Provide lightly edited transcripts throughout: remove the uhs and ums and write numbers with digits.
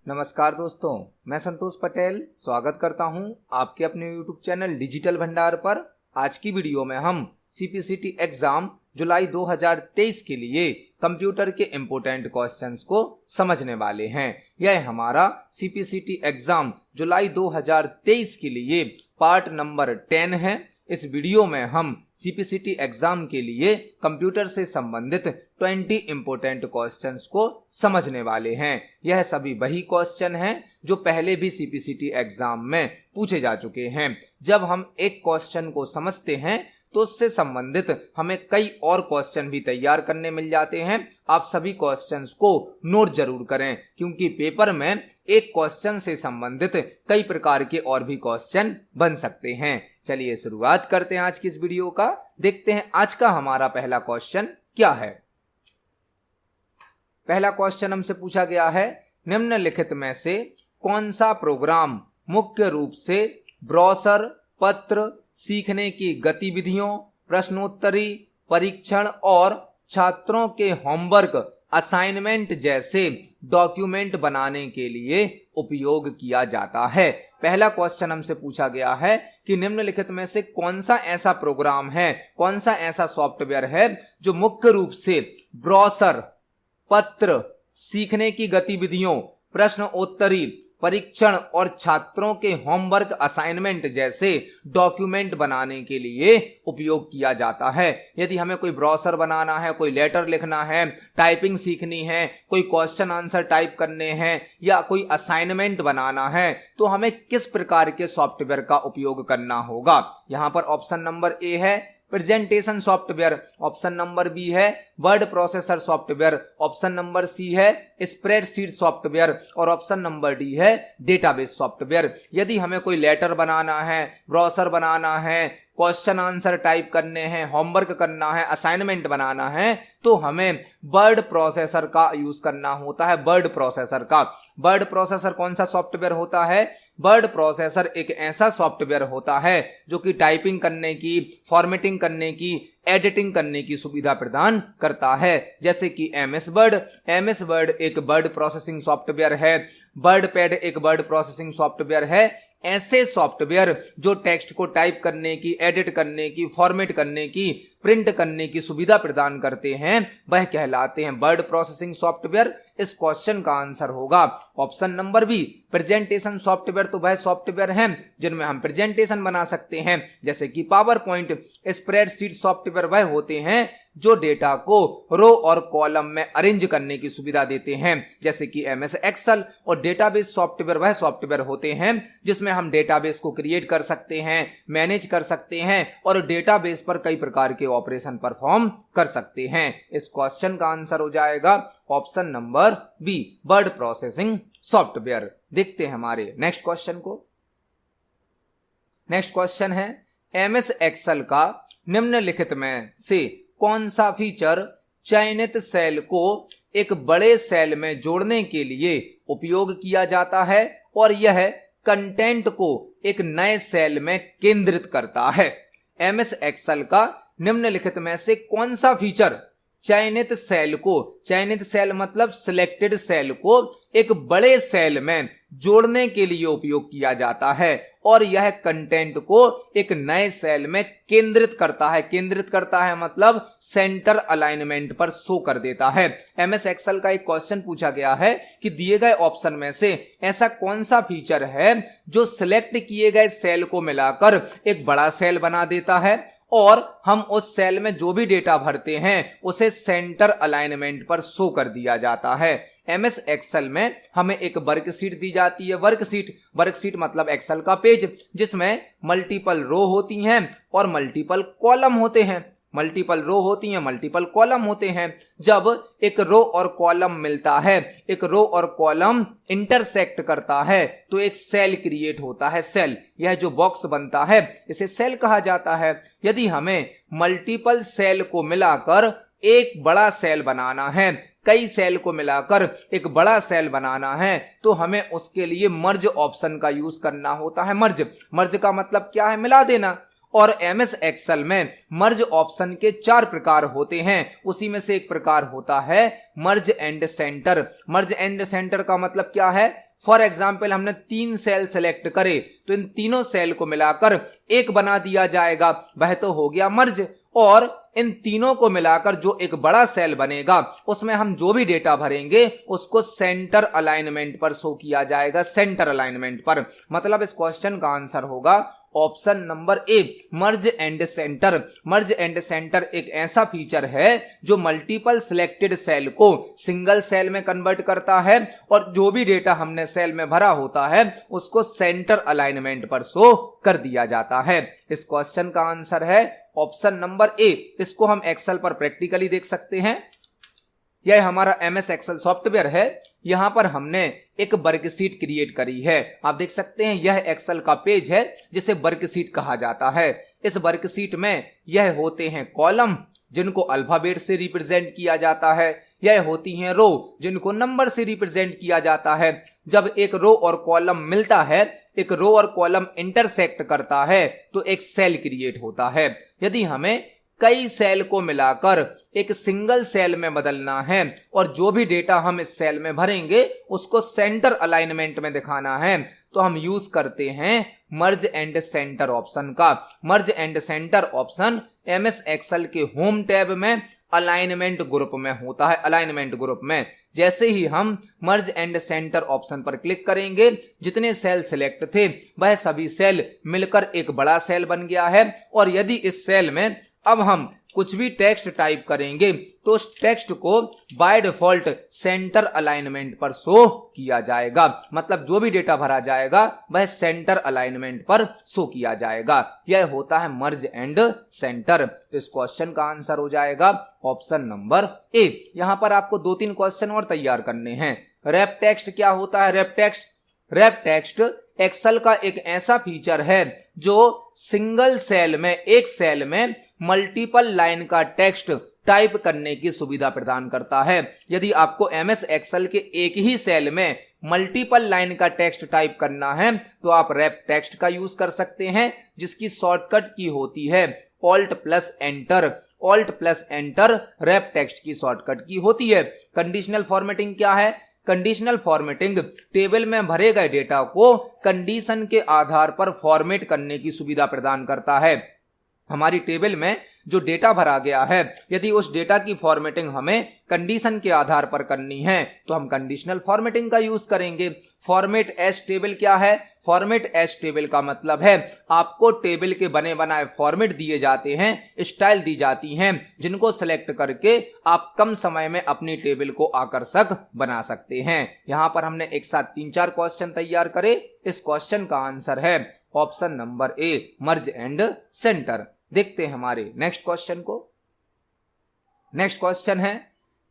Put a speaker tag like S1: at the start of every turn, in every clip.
S1: नमस्कार दोस्तों, मैं संतोष पटेल स्वागत करता हूं आपके अपने YouTube चैनल डिजिटल भंडार पर। आज की वीडियो में हम CPCT एग्जाम जुलाई 2023 के लिए कंप्यूटर के इम्पोर्टेंट क्वेश्चंस को समझने वाले हैं। यह हमारा CPCT एग्जाम जुलाई 2023 के लिए पार्ट नंबर 10 है। इस वीडियो में हम CPCT एग्जाम के लिए कंप्यूटर से संबंधित 20 इंपोर्टेंट क्वेश्चंस को समझने वाले हैं। यह सभी वही क्वेश्चन हैं जो पहले भी CPCT एग्जाम में पूछे जा चुके हैं। जब हम एक क्वेश्चन को समझते हैं तो उससे संबंधित हमें कई और क्वेश्चन भी तैयार करने मिल जाते हैं। आप सभी क्वेश्चंस को नोट जरूर करें, क्योंकि पेपर में एक क्वेश्चन से संबंधित कई प्रकार के और भी क्वेश्चन बन सकते हैं। चलिए शुरुआत करते हैं आज की इस वीडियो का। देखते हैं आज का हमारा पहला क्वेश्चन क्या है। पहला क्वेश्चन हमसे पूछा गया है, निम्नलिखित में से कौन सा प्रोग्राम मुख्य रूप से ब्राउज़र, पत्र, सीखने की गतिविधियों, प्रश्नोत्तरी, परीक्षण और छात्रों के होमवर्क असाइनमेंट जैसे डॉक्यूमेंट बनाने के लिए उपयोग किया जाता है। पहला क्वेश्चन हमसे पूछा गया है कि निम्नलिखित में से कौन सा ऐसा प्रोग्राम है, कौन सा ऐसा सॉफ्टवेयर है जो मुख्य रूप से ब्राउज़र, पत्र, सीखने की गतिविधियों, प्रश्नोत्तरी, परीक्षण और छात्रों के होमवर्क असाइनमेंट जैसे डॉक्यूमेंट बनाने के लिए उपयोग किया जाता है। यदि हमें कोई ब्राउज़र बनाना है, कोई लेटर लिखना है, टाइपिंग सीखनी है, कोई क्वेश्चन आंसर टाइप करने हैं या कोई असाइनमेंट बनाना है, तो हमें किस प्रकार के सॉफ्टवेयर का उपयोग करना होगा। यहां पर ऑप्शन नंबर ए है presentation software, option number B है word processor software, option number C है स्प्रेडशीट सॉफ्टवेयर और ऑप्शन नंबर डी है डेटाबेस सॉफ्टवेयर। यदि हमें कोई लेटर बनाना है, ब्राउज़र बनाना है, क्वेश्चन आंसर टाइप करने हैं, होमवर्क करना है, असाइनमेंट बनाना है, तो हमें वर्ड प्रोसेसर का यूज करना होता है। वर्ड प्रोसेसर का, वर्ड प्रोसेसर कौन सा सॉफ्टवेयर होता है? वर्ड प्रोसेसर एक ऐसा सॉफ्टवेयर होता है जो कि टाइपिंग करने की, फॉर्मेटिंग करने की, एडिटिंग करने की सुविधा प्रदान करता है, जैसे कि MS वर्ड एक वर्ड प्रोसेसिंग सॉफ्टवेयर है, वर्ड पैड एक वर्ड प्रोसेसिंग सॉफ्टवेयर है। ऐसे सॉफ्टवेयर जो टेक्स्ट को टाइप करने की, एडिट करने की, फॉर्मेट करने की, प्रिंट करने की सुविधा प्रदान करते हैं, वह कहलाते हैं वर्ड प्रोसेसिंग सॉफ्टवेयर। इस क्वेश्चन का आंसर होगा option number B presentation software. तो वह सॉफ्टवेयर हैं जिनमें हम प्रेजेंटेशन बना सकते हैं, जैसे कि पावर पॉइंट। स्प्रेडशीट सॉफ्टवेयर वह होते हैं जो डेटा को रो और कॉलम में अरेंज करने की सुविधा देते हैं, जैसे कि MS एक्सेल। और डेटाबेस सॉफ्टवेयर वह सॉफ्टवेयर होते हैं जिसमें हम डेटाबेस को क्रिएट कर सकते हैं, मैनेज कर सकते हैं और डेटाबेस पर कई प्रकार के ऑपरेशन परफॉर्म कर सकते हैं। इस क्वेश्चन का आंसर हो जाएगा option number B word processing software. देखते हैं हमारे नेक्स्ट क्वेश्चन को। नेक्स्ट क्वेश्चन है, MS एक्सेल का निम्नलिखित में से कौन सा फीचर चयनित सेल को एक बड़े सेल में जोड़ने के लिए उपयोग किया जाता है और यह कंटेंट को एक नए सेल में केंद्रित करता है? MS एक्सेल का निम्नलिखित में से कौन सा फीचर चयनित सेल को, चयनित सेल मतलब सिलेक्टेड सेल को एक बड़े सेल में जोड़ने के लिए उपयोग किया जाता है और यह कंटेंट को एक नए सेल में केंद्रित करता है? केंद्रित करता है मतलब सेंटर अलाइनमेंट पर शो कर देता है। MS एक्सेल का एक क्वेश्चन पूछा गया है कि दिए गए ऑप्शन में से ऐसा कौन सा फीचर है जो सिलेक्ट किए गए सेल को मिलाकर एक बड़ा सेल बना देता है और हम उस सेल में जो भी डेटा भरते हैं उसे सेंटर अलाइनमेंट पर शो कर दिया जाता है। MS एक्सेल में हमें एक वर्कशीट दी जाती है। वर्कशीट मतलब एक्सेल का पेज जिसमें मल्टीपल रो होती हैं और मल्टीपल कॉलम होते हैं। मल्टीपल रो होती हैं, मल्टीपल कॉलम होते हैं। जब एक रो और कॉलम मिलता है, एक रो और कॉलम इंटरसेक्ट करता है तो एक सेल क्रिएट होता है। सेल, यह जो बॉक्स बनता है इसे सेल कहा जाता है। यदि हमें मल्टीपल सेल को मिलाकर एक बड़ा सेल बनाना है, कई सेल को मिलाकर एक बड़ा सेल बनाना है, तो हमें उसके लिए मर्ज ऑप्शन का यूज करना होता है। मर्ज का मतलब क्या है? मिला देना। और MS एक्सेल में मर्ज ऑप्शन के 4 प्रकार होते हैं। उसी में से एक प्रकार होता है मर्ज and centre. Merge and centre का मतलब क्या है? फॉर एग्जाम्पल हमने 3 सेल सेलेक्ट करे तो इन तीनों सेल को मिलाकर एक बना दिया जाएगा, वह तो हो गया मर्ज। और इन तीनों को मिलाकर जो एक बड़ा सेल बनेगा उसमें हम जो भी डेटा भरेंगे उसको सेंटर अलाइनमेंट पर शो किया जाएगा, सेंटर अलाइनमेंट पर। मतलब इस क्वेश्चन का आंसर होगा option number A, merge and centre. Merge and centre एक ऐसा फीचर है जो मल्टीपल सिलेक्टेड सेल को सिंगल सेल में कन्वर्ट करता है और जो भी डेटा हमने सेल में भरा होता है उसको सेंटर अलाइनमेंट पर शो कर दिया जाता है। इस क्वेश्चन का आंसर है ऑप्शन नंबर ए। इसको हम एक्सेल पर प्रैक्टिकली देख सकते हैं। यह हमारा एमएस एक्सेल सॉफ्टवेयर है। यहां पर हमने एक वर्कशीट क्रिएट करी है। आप देख सकते हैं यह एक्सेल का पेज है जिसे वर्कशीट कहा जाता है। इस वर्कशीट में यह होते हैं कॉलम जिनको अल्फाबेट से रिप्रेजेंट किया जाता है, यह होती हैं रो जिनको नंबर से रिप्रेजेंट किया जाता है। जब एक रो और कॉलम मिलता है, एक रो और कॉलम इंटरसेक्ट करता है तो एक सेल क्रिएट होता है। यदि हमें कई सेल को मिलाकर एक सिंगल सेल में बदलना है और जो भी डेटा हम इस सेल में भरेंगे उसको सेंटर अलाइनमेंट में दिखाना है तो हम यूज करते हैं मर्ज एंड सेंटर ऑप्शन का। Merge and centre option MS Excel के होम टैब में अलाइनमेंट ग्रुप में होता है। अलाइनमेंट ग्रुप में जैसे ही हम मर्ज एंड सेंटर ऑप्शन पर क्लिक करेंगे, जितने सेल सिलेक्ट थे वह सभी सेल मिलकर एक बड़ा सेल बन गया है। और यदि इस सेल में अब हम कुछ भी टेक्स्ट टाइप करेंगे तो उस टेक्स्ट को बाय डिफॉल्ट सेंटर अलाइनमेंट पर शो किया जाएगा। मतलब जो भी डेटा भरा जाएगा वह सेंटर अलाइनमेंट पर शो किया जाएगा। यह होता है मर्ज एंड सेंटर। तो इस क्वेश्चन का आंसर हो जाएगा ऑप्शन नंबर ए। यहां पर आपको 2-3 क्वेश्चन और तैयार करने हैं। रैप टेक्स्ट क्या होता है? Wrap text, wrap text Excel का एक ऐसा फीचर है जो सिंगल सेल में, एक सेल में मल्टीपल लाइन का टेक्स्ट टाइप करने की सुविधा प्रदान करता है। यदि आपको एमएस एक्सेल के एक ही सेल में मल्टीपल लाइन का टेक्स्ट टाइप करना है तो आप रैप टेक्स्ट का यूज कर सकते हैं, जिसकी शॉर्टकट की होती है alt plus enter. Alt plus enter wrap text की शॉर्टकट की होती है। कंडीशनल फॉर्मेटिंग क्या है? कंडीशनल फॉर्मेटिंग टेबल में भरे गए डेटा को कंडीशन के आधार पर फॉर्मेट करने की सुविधा प्रदान करता है। हमारी टेबल में जो डेटा भरा गया है, यदि उस डेटा की फॉर्मेटिंग हमें कंडीशन के आधार पर करनी है तो हम कंडीशनल फॉर्मेटिंग का यूज करेंगे। फॉर्मेट एज टेबल क्या है? फॉर्मेट एज टेबल का मतलब है आपको टेबल के बने बनाए फॉर्मेट दिए जाते हैं, स्टाइल दी जाती हैं, जिनको सेलेक्ट करके आप कम समय में अपनी टेबल को आकर्षक बना सकते हैं। यहां पर हमने एक साथ 3-4 क्वेश्चन तैयार करे। इस क्वेश्चन का आंसर है option number A, merge and centre. देखते हैं हमारे नेक्स्ट क्वेश्चन को। नेक्स्ट क्वेश्चन है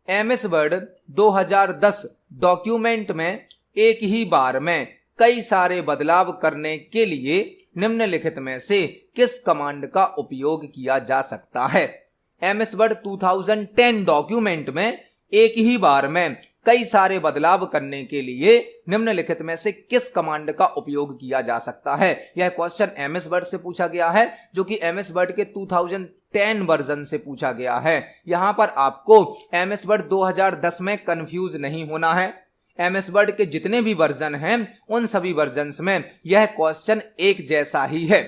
S1: एमएस वर्ड 2010 डॉक्यूमेंट में एक ही बार में कई सारे बदलाव करने के लिए निम्नलिखित में से किस कमांड का उपयोग किया जा सकता है? एमएस वर्ड 2010 डॉक्यूमेंट में एक ही बार में कई सारे बदलाव करने के लिए निम्नलिखित में से किस कमांड का उपयोग किया जा सकता है? यह क्वेश्चन एमएस वर्ड से पूछा गया है, जो कि एमएस वर्ड के 2010 वर्जन से पूछा गया है। यहां पर आपको एमएस वर्ड 2010 में कंफ्यूज नहीं होना है। एमएस वर्ड के जितने भी वर्जन हैं उन सभी वर्जन्स में यह क्वेश्चन एक जैसा ही है।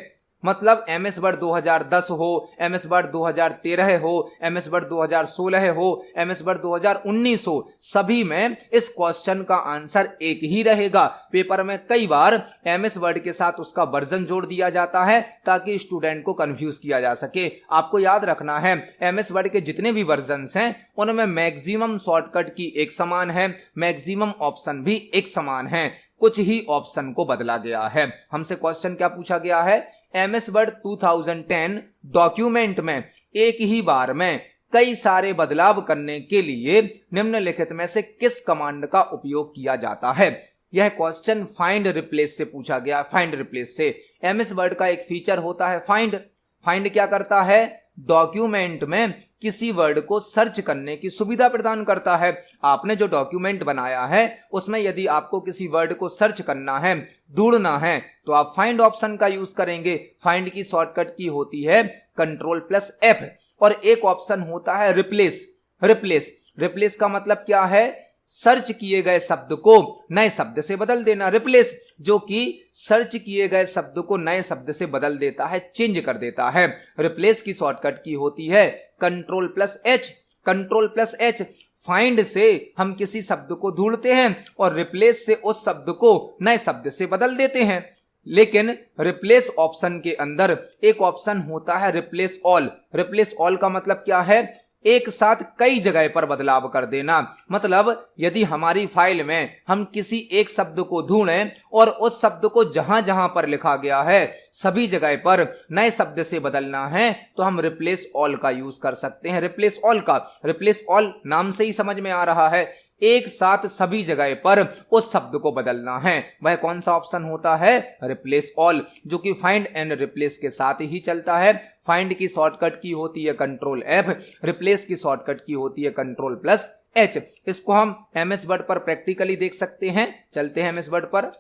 S1: मतलब एमएस वर्ड 2010 हो, एमएस वर्ड 2013 हो, एमएस वर्ड 2016 हो, एमएस वर्ड 2019 हो, सभी में इस क्वेश्चन का आंसर एक ही रहेगा। पेपर में कई बार एमएस वर्ड के साथ उसका वर्जन जोड़ दिया जाता है ताकि स्टूडेंट को कंफ्यूज किया जा सके। आपको याद रखना है एमएस वर्ड के जितने भी वर्जन्स हैं उनमें मैक्सिमम शॉर्टकट की एक समान है, मैक्सिमम ऑप्शन भी एक समान है, कुछ ही ऑप्शन को बदला गया है। हमसे क्वेश्चन क्या पूछा गया है? एमएस वर्ड 2010 डॉक्यूमेंट में एक ही बार में कई सारे बदलाव करने के लिए निम्नलिखित में से किस कमांड का उपयोग किया जाता है? यह क्वेश्चन फाइंड रिप्लेस से पूछा गया। फाइंड रिप्लेस से एमएस वर्ड का एक फीचर होता है फाइंड। फाइंड क्या करता है? डॉक्यूमेंट में किसी वर्ड को सर्च करने की सुविधा प्रदान करता है। आपने जो डॉक्यूमेंट बनाया है उसमें यदि आपको किसी वर्ड को सर्च करना है, ढूंढना है, तो आप फाइंड ऑप्शन का यूज करेंगे। फाइंड की शॉर्टकट की होती है Ctrl+F। और एक ऑप्शन होता है रिप्लेस। रिप्लेस का मतलब क्या है? सर्च किए गए शब्द को नए शब्द से बदल देना। रिप्लेस जो कि सर्च किए गए शब्द को नए शब्द से बदल देता है, चेंज कर देता है। रिप्लेस की शॉर्टकट की होती है Ctrl+H। Ctrl+H। फाइंड से हम किसी शब्द को ढूंढते हैं और रिप्लेस से उस शब्द को नए शब्द से बदल देते हैं। लेकिन रिप्लेस ऑप्शन के अंदर एक ऑप्शन होता है रिप्लेस ऑल। रिप्लेस ऑल का मतलब क्या है? एक साथ कई जगह पर बदलाव कर देना। मतलब यदि हमारी फाइल में हम किसी एक शब्द को ढूंढें और उस शब्द को जहां जहां पर लिखा गया है सभी जगह पर नए शब्द से बदलना है तो हम रिप्लेस ऑल का यूज कर सकते हैं। रिप्लेस ऑल का, रिप्लेस ऑल नाम से ही समझ में आ रहा है, एक साथ सभी जगह पर उस शब्द को बदलना है। वह कौन सा ऑप्शन होता है? रिप्लेस ऑल, जो कि फाइंड एंड रिप्लेस के साथ ही चलता है। फाइंड की शॉर्टकट की होती है Ctrl+F, रिप्लेस की शॉर्टकट की होती है Ctrl+H। इसको हम MS वर्ड पर प्रैक्टिकली देख सकते हैं। चलते हैं MS वर्ड पर।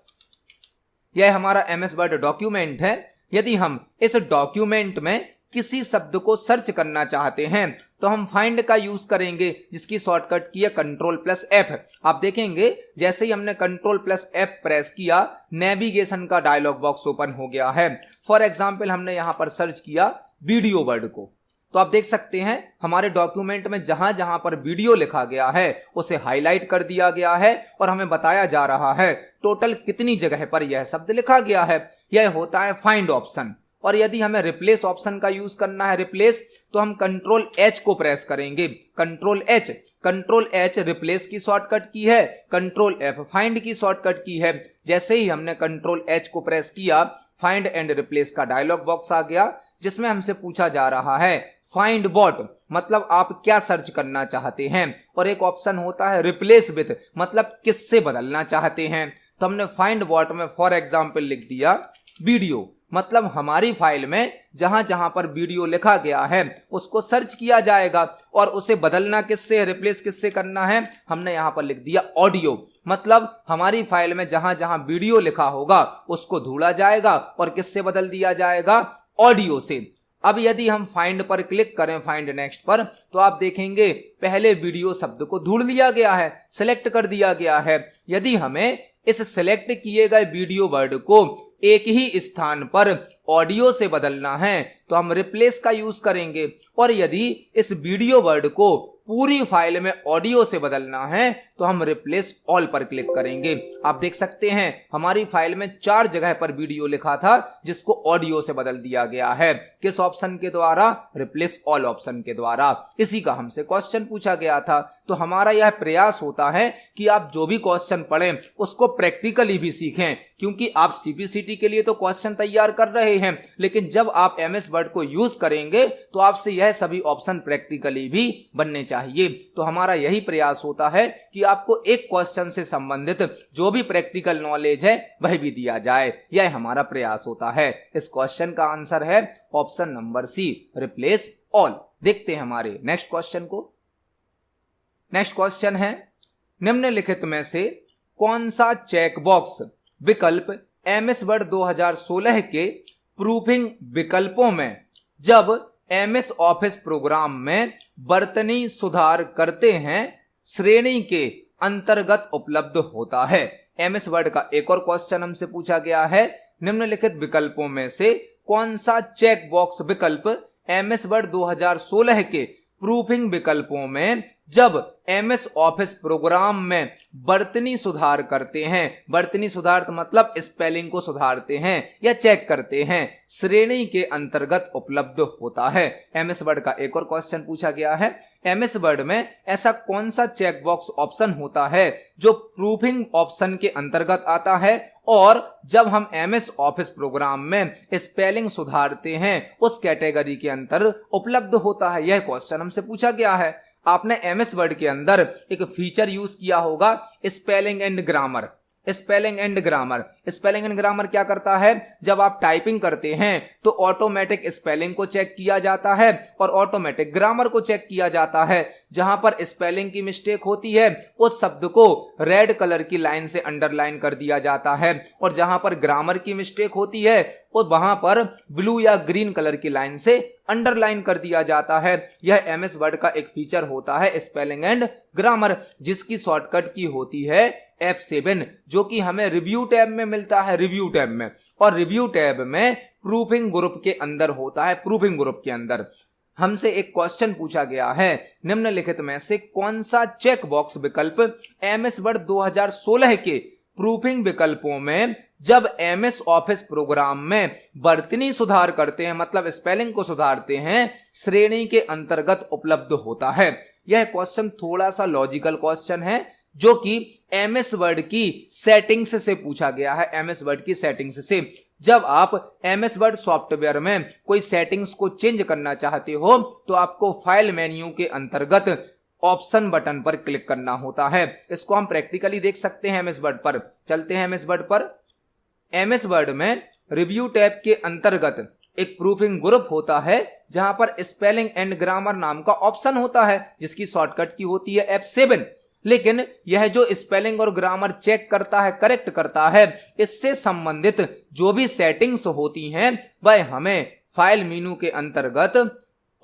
S1: यह हमारा MS वर्ड डॉक्यूमेंट है। यदि हम इस डॉक्यूमेंट में किसी शब्द को सर्च करना चाहते हैं तो हम फाइंड का यूज करेंगे, जिसकी शॉर्टकट की है Ctrl+F। आप देखेंगे जैसे ही हमने Ctrl+F प्रेस किया, नेविगेशन का डायलॉग बॉक्स ओपन हो गया है। फॉर एग्जाम्पल हमने यहां पर सर्च किया वीडियो वर्ड को, तो आप देख सकते हैं हमारे डॉक्यूमेंट में जहां जहां पर वीडियो लिखा गया है उसे हाईलाइट कर दिया गया है और हमें बताया जा रहा है टोटल कितनी जगह पर यह शब्द लिखा गया है। यह होता है फाइंड ऑप्शन। और यदि हमें रिप्लेस ऑप्शन का यूज करना है, रिप्लेस, तो हम Ctrl+H को प्रेस करेंगे। Ctrl+H। Ctrl+H रिप्लेस की शॉर्टकट की है, Ctrl+F फाइंड की शॉर्टकट की है। जैसे ही हमने Ctrl+H को प्रेस किया, फाइंड एंड रिप्लेस का डायलॉग बॉक्स आ गया, जिसमें हमसे पूछा जा रहा है फाइंड व्हाट, मतलब आप क्या सर्च करना चाहते हैं। और एक ऑप्शन होता है रिप्लेस विथ, मतलब किससे बदलना चाहते हैं। तो हमने फाइंड व्हाट में फॉर एग्जाम्पल लिख दिया वीडियो, मतलब हमारी फाइल में जहां जहां पर वीडियो लिखा गया है उसको सर्च किया जाएगा और उसे बदलना किससे, रिप्लेस किससे करना है। हमने यहां पर लिख दिया ऑडियो, मतलब हमारी फाइल में जहां जहां वीडियो लिखा होगा उसको ढूंढा जाएगा और किससे बदल दिया जाएगा, ऑडियो से। अब यदि हम फाइंड पर क्लिक करें, फाइंड नेक्स्ट पर, तो आप देखेंगे पहले वीडियो शब्द को ढूंढ लिया गया है, सिलेक्ट कर दिया गया है। यदि हमें इस सिलेक्ट किए गए वीडियो वर्ड को एक ही स्थान पर ऑडियो से बदलना है तो हम रिप्लेस का यूज करेंगे। और यदि इस वीडियो वर्ड को पूरी फाइल में ऑडियो से बदलना है तो हम रिप्लेस ऑल पर क्लिक करेंगे। आप देख सकते हैं हमारी फाइल में 4 जगह पर वीडियो लिखा था जिसको ऑडियो से बदल दिया गया है। किस ऑप्शन के द्वारा? रिप्लेस ऑल ऑप्शन के द्वारा। इसी का हमसे क्वेश्चन पूछा गया था। तो हमारा यह प्रयास होता है कि आप जो भी क्वेश्चन पढ़ें उसको प्रैक्टिकली भी सीखें, क्योंकि आप सीपीसीटी के लिए तो क्वेश्चन तैयार कर रहे हैं, लेकिन जब आप MS वर्ड को यूज करेंगे तो आपसे यह सभी ऑप्शन प्रैक्टिकली भी बनने चाहिए। तो हमारा यही प्रयास होता है कि आपको एक क्वेश्चन से संबंधित जो भी प्रैक्टिकल नॉलेज है वह भी दिया जाए, यह हमारा प्रयास होता है। इस क्वेश्चन का आंसर है option number C, replace all. देखते हैं हमारे नेक्स्ट क्वेश्चन को। नेक्स्ट क्वेश्चन है, निम्नलिखित में से कौन सा चेकबॉक्स विकल्प MS वर्ड 2016 के प्रूफिंग विकल्पों में जब MS ऑफिस प्रोग्राम में वर्तनी सुधार करते हैं श्रेणी के अंतर्गत उपलब्ध होता है। MS वर्ड का एक और क्वेश्चन हमसे पूछा गया है, निम्नलिखित विकल्पों में से कौन सा चेक बॉक्स विकल्प MS वर्ड 2016 के प्रूफिंग विकल्पों में जब MS ऑफिस प्रोग्राम में वर्तनी सुधार करते हैं, वर्तनी सुधार मतलब स्पेलिंग को सुधारते हैं या चेक करते हैं, श्रेणी के अंतर्गत उपलब्ध होता है। MS वर्ड का एक और क्वेश्चन पूछा गया है, MS वर्ड में ऐसा कौन सा चेक बॉक्स ऑप्शन होता है जो प्रूफिंग ऑप्शन के अंतर्गत आता है और जब हम MS ऑफिस प्रोग्राम में स्पेलिंग सुधारते हैं उस कैटेगरी के अंतर उपलब्ध होता है। यह क्वेश्चन हमसे पूछा गया है। आपने MS वर्ड के अंदर एक फीचर यूज किया होगा spelling and grammar. Spelling and grammar, spelling and grammar क्या करता है, जब आप टाइपिंग करते हैं तो ऑटोमेटिक स्पेलिंग को चेक किया जाता है और ऑटोमेटिक ग्रामर को चेक किया जाता है। जहां पर स्पेलिंग की मिस्टेक होती है उस शब्द को रेड कलर की लाइन से अंडरलाइन कर दिया जाता है और जहां पर ग्रामर की मिस्टेक होती है और वहां पर ब्लू या ग्रीन कलर की लाइन से अंडरलाइन कर दिया जाता है। यह एमएस वर्ड का एक फीचर होता है स्पेलिंग एंड ग्रामर, जिसकी शॉर्टकट की होती है F7, जो कि हमें रिव्यू टैब में मिलता है, रिव्यू टैब में। और रिव्यू टैब में प्रूफिंग ग्रुप के अंदर होता है। प्रूफिंग ग्रुप के अंदर हमसे एक क्वेश्चन पूछा गया है, निम्नलिखित में से कौन सा चेक बॉक्स विकल्प एमएस वर्ड 2016 के प्रूफिंग विकल्पों में जब एमएस ऑफिस प्रोग्राम में वर्तनी सुधार करते हैं, मतलब स्पेलिंग को सुधारते हैं, श्रेणी के अंतर्गत उपलब्ध होता है। यह क्वेश्चन थोड़ा सा लॉजिकल क्वेश्चन है जो कि एमएस वर्ड की सेटिंग्स से पूछा गया है। एमएस वर्ड की सेटिंग्स से जब आप एमएस वर्ड सॉफ्टवेयर में कोई सेटिंग्स को चेंज करना चाहते हो तो आपको फाइल मेन्यू के अंतर्गत ऑप्शन बटन पर क्लिक करना होता है। इसको हम प्रैक्टिकली देख सकते हैं एमएस वर्ड पर। चलते हैं एमएस वर्ड पर। एमएस वर्ड में रिव्यू टैब के अंतर्गत एक प्रूफिंग ग्रुप होता है जहां पर स्पेलिंग एंड ग्रामर नाम का ऑप्शन होता है जिसकी शॉर्टकट की होती है F7। लेकिन यह जो स्पेलिंग और ग्रामर चेक करता है, करेक्ट करता है, इससे संबंधित जो भी सेटिंग्स होती हैं वह हमें फाइल मेनू के अंतर्गत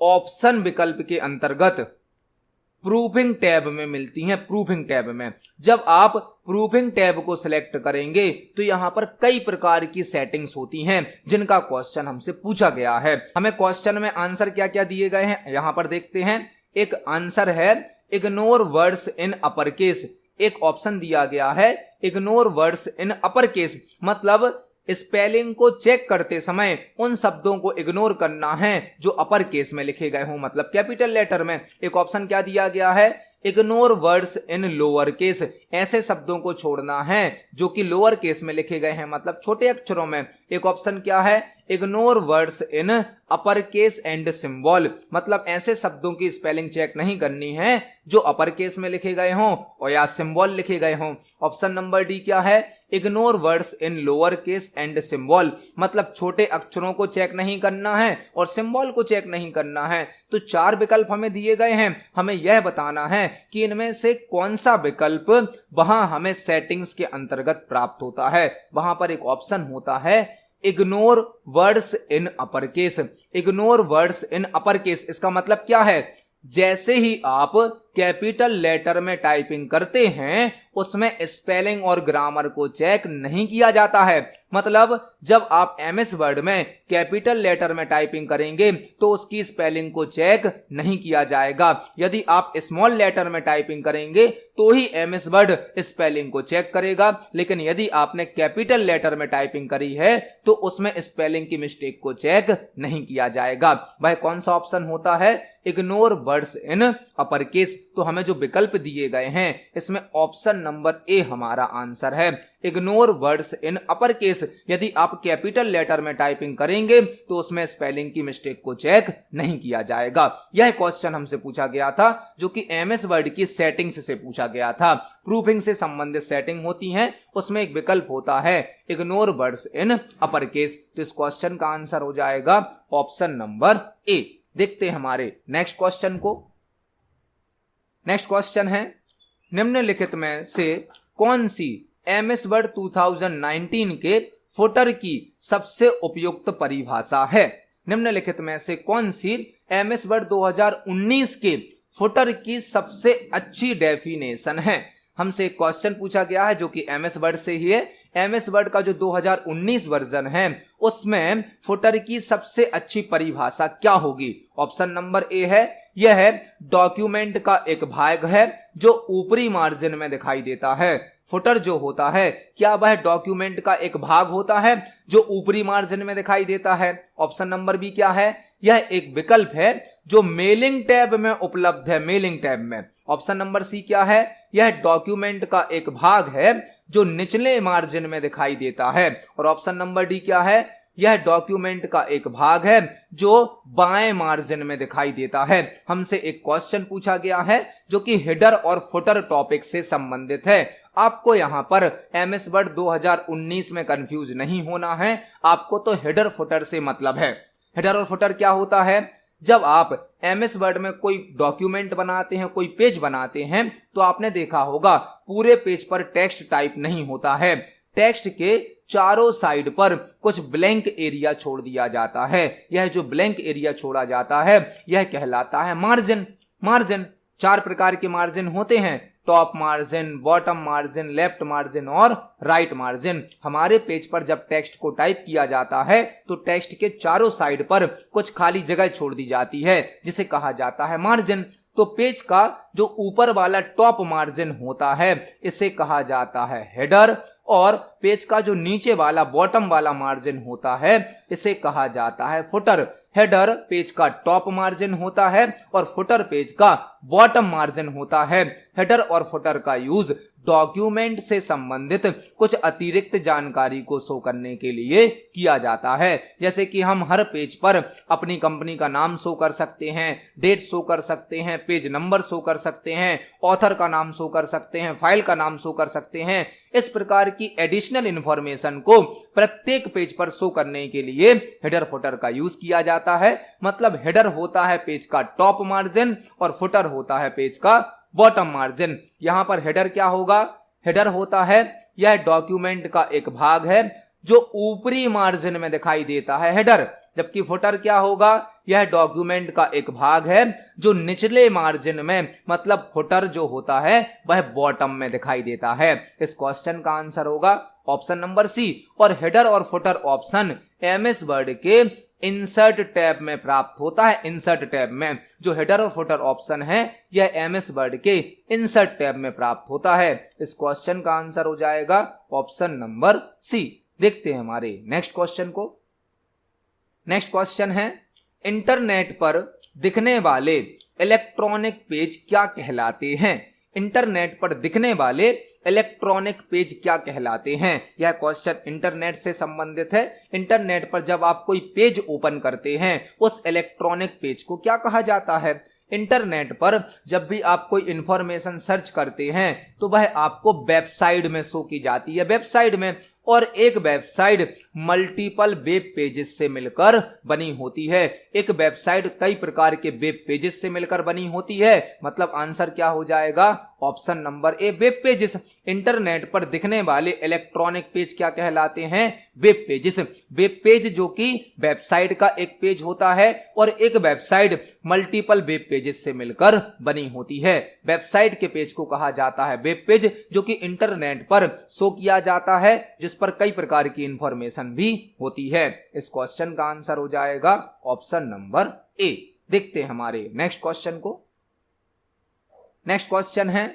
S1: ऑप्शन विकल्प के अंतर्गत प्रूफिंग टैब में मिलती हैं। प्रूफिंग टैब में जब आप प्रूफिंग टैब को सिलेक्ट करेंगे तो यहां पर कई प्रकार की सेटिंग्स होती हैं जिनका क्वेश्चन हमसे पूछा गया है। हमें क्वेश्चन में आंसर क्या क्या दिए गए हैं यहां पर देखते हैं। एक आंसर है ignore words in upper case. एक ऑप्शन दिया गया है ignore words in upper case, मतलब स्पेलिंग को चेक करते समय उन शब्दों को इग्नोर करना है जो अपर केस में लिखे गए हों, मतलब कैपिटल लेटर में। एक ऑप्शन क्या दिया गया है, ignore words in lower case. ऐसे शब्दों को छोड़ना है जो कि लोअर केस में लिखे गए हैं, मतलब छोटे अक्षरों में। एक ऑप्शन क्या है, ignore words in upper case and symbol, मतलब ऐसे शब्दों की स्पेलिंग चेक नहीं करनी है जो अपर केस में लिखे गए हों और या सिंबल लिखे गए हों। ऑप्शन नंबर डी क्या है, ignore words in lower case and symbol, मतलब छोटे अक्षरों को चेक नहीं करना है और सिंबल को चेक नहीं करना है। तो 4 विकल्प हमें दिए गए हैं, हमें यह बताना है कि इनमें से कौन सा विकल्प वहां हमें सेटिंग्स के अंतर्गत प्राप्त होता है। वहां पर एक ऑप्शन होता है ignore words in upper case. Ignore words in upper case इसका मतलब क्या है, जैसे ही आप कैपिटल लेटर में टाइपिंग करते हैं उसमें स्पेलिंग और ग्रामर को चेक नहीं किया जाता है। मतलब जब आप एमएस वर्ड में कैपिटल लेटर में टाइपिंग करेंगे तो उसकी स्पेलिंग को चेक नहीं किया जाएगा। यदि आप स्मॉल लेटर में टाइपिंग करेंगे तो ही एमएस वर्ड स्पेलिंग को चेक करेगा, लेकिन यदि आपने कैपिटल लेटर में टाइपिंग करी है तो उसमें स्पेलिंग की मिस्टेक को चेक नहीं किया जाएगा। वह कौन सा ऑप्शन होता है, ignore words in upper case. तो हमें जो विकल्प दिए गए हैं इसमें ऑप्शन नंबर ए हमारा आंसर है, ignore words in upper case. यदि आप कैपिटल लेटर में टाइपिंग करेंगे तो उसमें स्पेलिंग की मिस्टेक को चेक नहीं किया जाएगा। यह क्वेश्चन हमसे पूछा गया था जो कि एमएस वर्ड की सेटिंग्स से पूछा गया था। प्रूफिंग से संबंधित सेटिंग होती हैं, उसमें एक विकल्प होता है ignore words in upper case. तो इस क्वेश्चन का आंसर हो जाएगा ऑप्शन नंबर ए। देखते हैं हमारे नेक्स्ट क्वेश्चन को। नेक्स्ट क्वेश्चन है, निम्नलिखित में से कौन सी एमएस वर्ड 2019 के फुटर की सबसे उपयुक्त परिभाषा है। निम्नलिखित में से कौन सी एमएस वर्ड 2019 के फुटर की सबसे अच्छी डेफिनेशन है। हमसे एक क्वेश्चन पूछा गया है जो कि एमएस वर्ड से ही है। एमएस वर्ड का जो 2019 वर्जन है उसमें फुटर की सबसे अच्छी परिभाषा क्या होगी। ऑप्शन नंबर ए है, यह है डॉक्यूमेंट का एक भाग है जो ऊपरी मार्जिन में दिखाई देता है। फुटर जो होता है क्या वह डॉक्यूमेंट का एक भाग होता है जो ऊपरी मार्जिन में दिखाई देता है। ऑप्शन नंबर बी क्या है, यह एक विकल्प है जो मेलिंग टैब में उपलब्ध है, मेलिंग टैब में। ऑप्शन नंबर सी क्या है, यह डॉक्यूमेंट का एक भाग है जो निचले मार्जिन में दिखाई देता है। और ऑप्शन नंबर डी क्या है, यह डॉक्यूमेंट का एक भाग है जो बाएं मार्जिन में दिखाई देता है। हमसे एक क्वेश्चन पूछा गया है जो कि हेडर और फुटर टॉपिक से संबंधित है। आपको यहाँ पर MS वर्ड 2019 में कंफ्यूज नहीं होना है। आपको तो हेडर फुटर से मतलब है। हेडर और फुटर क्या होता है? जब आप MS वर्ड में कोई डॉक्यूमेंट बनाते हैं, कोई पेज बनाते हैं, तो आपने देखा होगा पूरे पेज पर टेक्स्ट टाइप नहीं होता है। टेक्स्ट के चारों साइड पर कुछ ब्लैंक एरिया छोड़ दिया जाता है। यह जो ब्लैंक एरिया छोड़ा जाता है यह कहलाता है मार्जिन। मार्जिन 4 प्रकार के मार्जिन होते हैं, top margin, bottom margin, left margin और राइट मार्जिन। हमारे पेज पर जब टेक्स्ट को टाइप किया जाता है तो टेक्स्ट के चारों साइड पर कुछ खाली जगह छोड़ दी जाती है जिसे कहा जाता है मार्जिन। तो पेज का जो ऊपर वाला टॉप मार्जिन होता है इसे कहा जाता है हेडर, और पेज का जो नीचे वाला बॉटम वाला मार्जिन होता है इसे कहा जाता है फुटर। हेडर पेज का टॉप मार्जिन होता है और फुटर पेज का बॉटम मार्जिन होता है। हेडर और फुटर का यूज डॉक्यूमेंट से संबंधित कुछ अतिरिक्त जानकारी को शो करने के लिए किया जाता है। जैसे कि हम हर पेज पर अपनी कंपनी का नाम शो कर सकते हैं, डेट शो कर सकते हैं, पेज नंबर शो कर सकते हैं, ऑथर का नाम शो कर सकते हैं, फाइल का नाम शो कर सकते हैं। इस प्रकार की एडिशनल इंफॉर्मेशन को प्रत्येक पेज पर शो करने के लिए हेडर फुटर का यूज किया जाता है। मतलब हेडर होता है पेज का टॉप मार्जिन और फुटर होता है पेज का बॉटम मार्जिन। यहां पर हेडर क्या होगा? हेडर होता है यह डॉक्यूमेंट का एक भाग है जो ऊपरी मार्जिन में दिखाई देता है, हेडर। जबकि फुटर क्या होगा? यह डॉक्यूमेंट का एक भाग है जो निचले मार्जिन में, मतलब फुटर जो होता है वह बॉटम में दिखाई देता है। इस क्वेश्चन का आंसर होगा ऑप्शन नंबर सी। और हेडर और फुटर ऑप्शन MS वर्ड के इंसर्ट टैब में प्राप्त होता है। इंसर्ट टैब में जो हेडर और फुटर ऑप्शन है यह MS वर्ड के इंसर्ट टैब में प्राप्त होता है। इस क्वेश्चन का आंसर हो जाएगा ऑप्शन नंबर सी। देखते हैं हमारे नेक्स्ट क्वेश्चन को। नेक्स्ट क्वेश्चन है, इंटरनेट पर दिखने वाले इलेक्ट्रॉनिक पेज क्या कहलाते हैं? इंटरनेट पर दिखने वाले इलेक्ट्रॉनिक पेज क्या कहलाते हैं? यह क्वेश्चन इंटरनेट से संबंधित है। इंटरनेट पर जब आप कोई पेज ओपन करते हैं उस इलेक्ट्रॉनिक पेज को क्या कहा जाता है? इंटरनेट पर जब भी आप कोई इंफॉर्मेशन सर्च करते हैं तो वह आपको वेबसाइट में शो की जाती है, वेबसाइट में। और एक वेबसाइट मल्टीपल वेब पेजेस से मिलकर बनी होती है। एक वेबसाइट कई प्रकार के वेब पेजेस से मिलकर बनी होती है। मतलब आंसर क्या हो जाएगा? ऑप्शन नंबर ए, वेब पेजेस। इंटरनेट पर दिखने वाले इलेक्ट्रॉनिक पेज क्या कहलाते हैं? Web pages. वेब पेज जो कि वेबसाइट का एक पेज होता है और एक वेबसाइट मल्टीपल वेब पेजेस से मिलकर बनी होती है। वेबसाइट के पेज को कहा जाता है वेब पेज, जो कि इंटरनेट पर शो किया जाता है, जिस पर कई प्रकार की इंफॉर्मेशन भी होती है। इस क्वेश्चन का आंसर हो जाएगा ऑप्शन नंबर ए। देखते हैं हमारे नेक्स्ट क्वेश्चन को। नेक्स्ट क्वेश्चन है,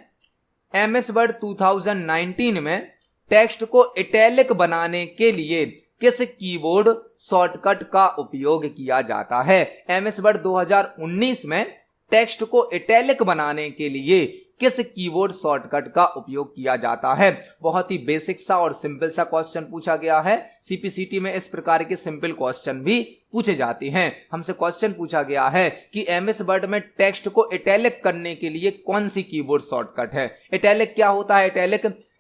S1: MS वर्ड 2019 में टेक्स्ट को इटैलिक बनाने के लिए किस कीबोर्ड शॉर्टकट का उपयोग किया जाता है? MS वर्ड 2019 में टेक्स्ट को इटैलिक बनाने के लिए किस कीबोर्ड शॉर्टकट का उपयोग किया जाता है? बहुत ही बेसिक सा और सिंपल सा क्वेश्चन पूछा गया है। CPCT में इस प्रकार के सिंपल क्वेश्चन भी पूछे जाते हैं। हमसे क्वेश्चन पूछा गया है कि MS वर्ड में टेक्स्ट को इटैलिक करने के लिए कौन सी कीबोर्ड शॉर्टकट है? इटैलिक क्या होता है?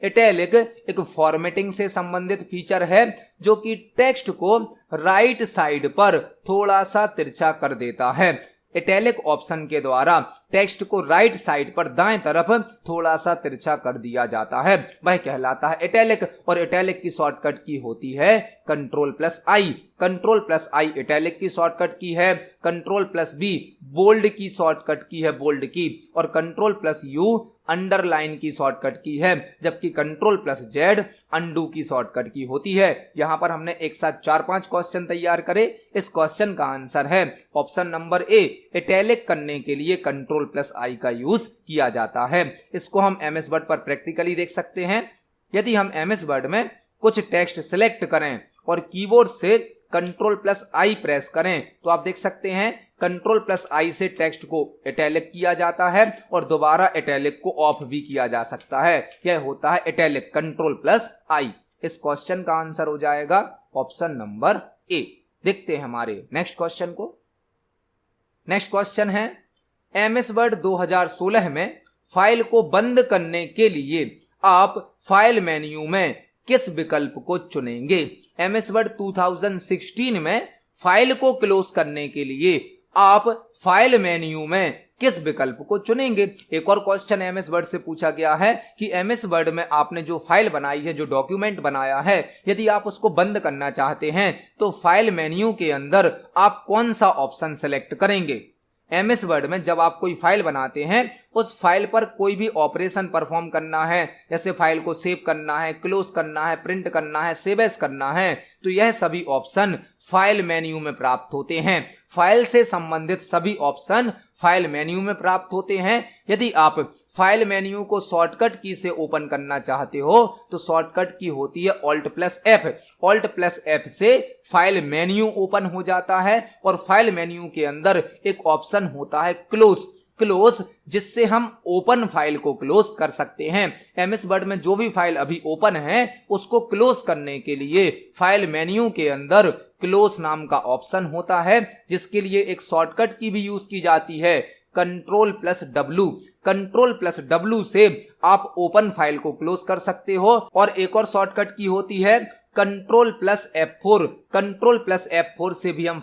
S1: इटैलिक एक फॉर्मेटिंग से संबंधित फीचर है जो कि टेक्स्ट को राइट साइड पर थोड़ा सा तिरछा कर देता है। इटैलिक ऑप्शन के द्वारा टेक्स्ट को राइट साइड पर दाएं तरफ थोड़ा सा तिरछा कर दिया जाता है, वह कहलाता है इटैलिक। और इटैलिक की शॉर्टकट की होती है Ctrl+I। Ctrl+I इटैलिक की शॉर्टकट की है। Ctrl+B बोल्ड की शॉर्टकट की है, बोल्ड की। और Ctrl+U अंडरलाइन की शॉर्टकट की है, जबकि Ctrl+Z अंडू की शॉर्टकट की होती है। यहां पर हमने एक साथ 4-5 क्वेश्चन तैयार करे। इस क्वेश्चन का आंसर है ऑप्शन नंबर ए। इटैलिक करने के लिए Ctrl+I का यूज किया जाता है। इसको हम MS वर्ड पर प्रैक्टिकली देख सकते हैं। यदि हम MS वर्ड में कुछ टेक्स्ट सिलेक्ट करें और कीबोर्ड से Ctrl+I प्रेस करें तो आप देख सकते हैं Ctrl+I से टेक्स्ट को इटैलिक किया जाता है और दोबारा इटैलिक को ऑफ भी किया जा सकता है। यह होता है इटैलिक Ctrl+I। इस क्वेश्चन का आंसर हो जाएगा ऑप्शन नंबर ए। देखते हैं हमारे नेक्स्ट क्वेश्चन को। नेक्स्ट क्वेश्चन है, MS वर्ड 2016 में फाइल को बंद करने के लिए आप फाइल मेन्यू में किस विकल्प को चुनेंगे? एमएस वर्ड 2016 में फाइल को क्लोज करने के लिए आप फाइल मेन्यू में किस विकल्प को चुनेंगे? एक और क्वेश्चन एमएस वर्ड से पूछा गया है कि एमएस वर्ड में आपने जो फाइल बनाई है, जो डॉक्यूमेंट बनाया है, यदि आप उसको बंद करना चाहते हैं तो फाइल मेन्यू के अंदर आप कौन सा ऑप्शन सेलेक्ट करेंगे? एमएस वर्ड में जब आप कोई फाइल बनाते हैं, उस फाइल पर कोई भी ऑपरेशन परफॉर्म करना है, जैसे फाइल को सेव करना है, क्लोज करना है, प्रिंट करना है, सेव एज करना है, तो यह सभी ऑप्शन फाइल मेन्यू में प्राप्त होते हैं। फाइल से संबंधित सभी ऑप्शन फाइल मेन्यू में प्राप्त होते हैं। यदि आप फाइल मेन्यू को शॉर्टकट की से ओपन करना चाहते हो तो शॉर्टकट की होती है Alt+F। Alt+F से फाइल मेन्यू ओपन हो जाता है और फाइल मेन्यू के अंदर एक ऑप्शन होता है क्लोज, जिससे हम ओपन फाइल को क्लोज कर सकते हैं। एमएस वर्ड में जो भी फाइल अभी ओपन है उसको क्लोज करने के लिए फाइल मेन्यू के अंदर क्लोज नाम का ऑप्शन होता है, जिसके लिए एक शॉर्टकट की भी यूज की जाती है, Ctrl+W। Ctrl+W से आप ओपन फाइल को क्लोज कर सकते हो। और एक और शॉर्टकट की होती है Ctrl+F4। Ctrl+F4 से भी हम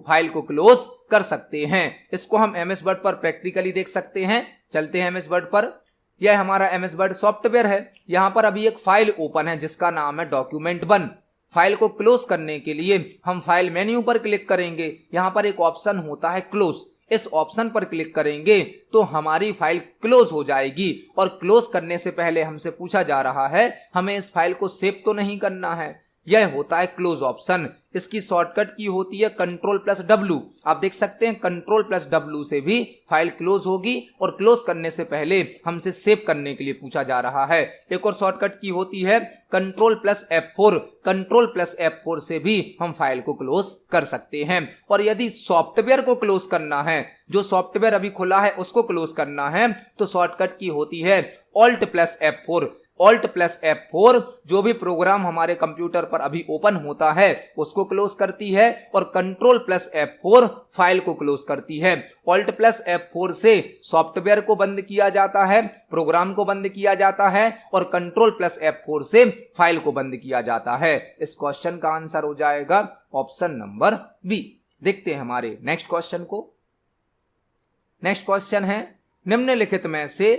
S1: फाइल को क्लोज कर सकते हैं। इसको हम एमएस वर्ड पर प्रैक्टिकली देख सकते हैं। चलते हैं एमएस वर्ड पर। यह हमारा एमएस वर्ड सॉफ्टवेयर है। यहाँ पर अभी एक फाइल ओपन है जिसका नाम है Document1। फाइल को क्लोज करने के लिए हम फाइल मेन्यू पर क्लिक करेंगे। यहाँ पर एक ऑप्शन होता है क्लोज, इस ऑप्शन पर क्लिक करेंगे तो हमारी फाइल क्लोज हो जाएगी। और क्लोज करने से पहले हमसे पूछा जा रहा है हमें इस फाइल को सेव तो नहीं करना है, यह होता है क्लोज ऑप्शन। इसकी शॉर्टकट की होती है Ctrl+W। आप देख सकते हैं Ctrl+W से भी फाइल क्लोज होगी और क्लोज करने से पहले हमसे सेव करने के लिए पूछा जा रहा है। एक और शॉर्टकट की होती है Ctrl+F4। Ctrl+F4 से भी हम फाइल को क्लोज कर सकते हैं। और यदि सॉफ्टवेयर को क्लोज करना है, जो सॉफ्टवेयर अभी खुला है उसको क्लोज करना है, तो शॉर्टकट की होती है Alt+F4। Alt+F4 जो भी प्रोग्राम हमारे कंप्यूटर पर अभी ओपन होता है उसको क्लोज करती है और Ctrl+F4 फाइल को क्लोज करती है। Alt+F4 से सॉफ्टवेयर को बंद किया जाता है, प्रोग्राम को बंद किया जाता है और Ctrl+F4 से फाइल को बंद किया जाता है। इस क्वेश्चन का आंसर हो जाएगा ऑप्शन नंबर बी। देखते हैं हमारे नेक्स्ट क्वेश्चन को। नेक्स्ट क्वेश्चन है, निम्नलिखित में से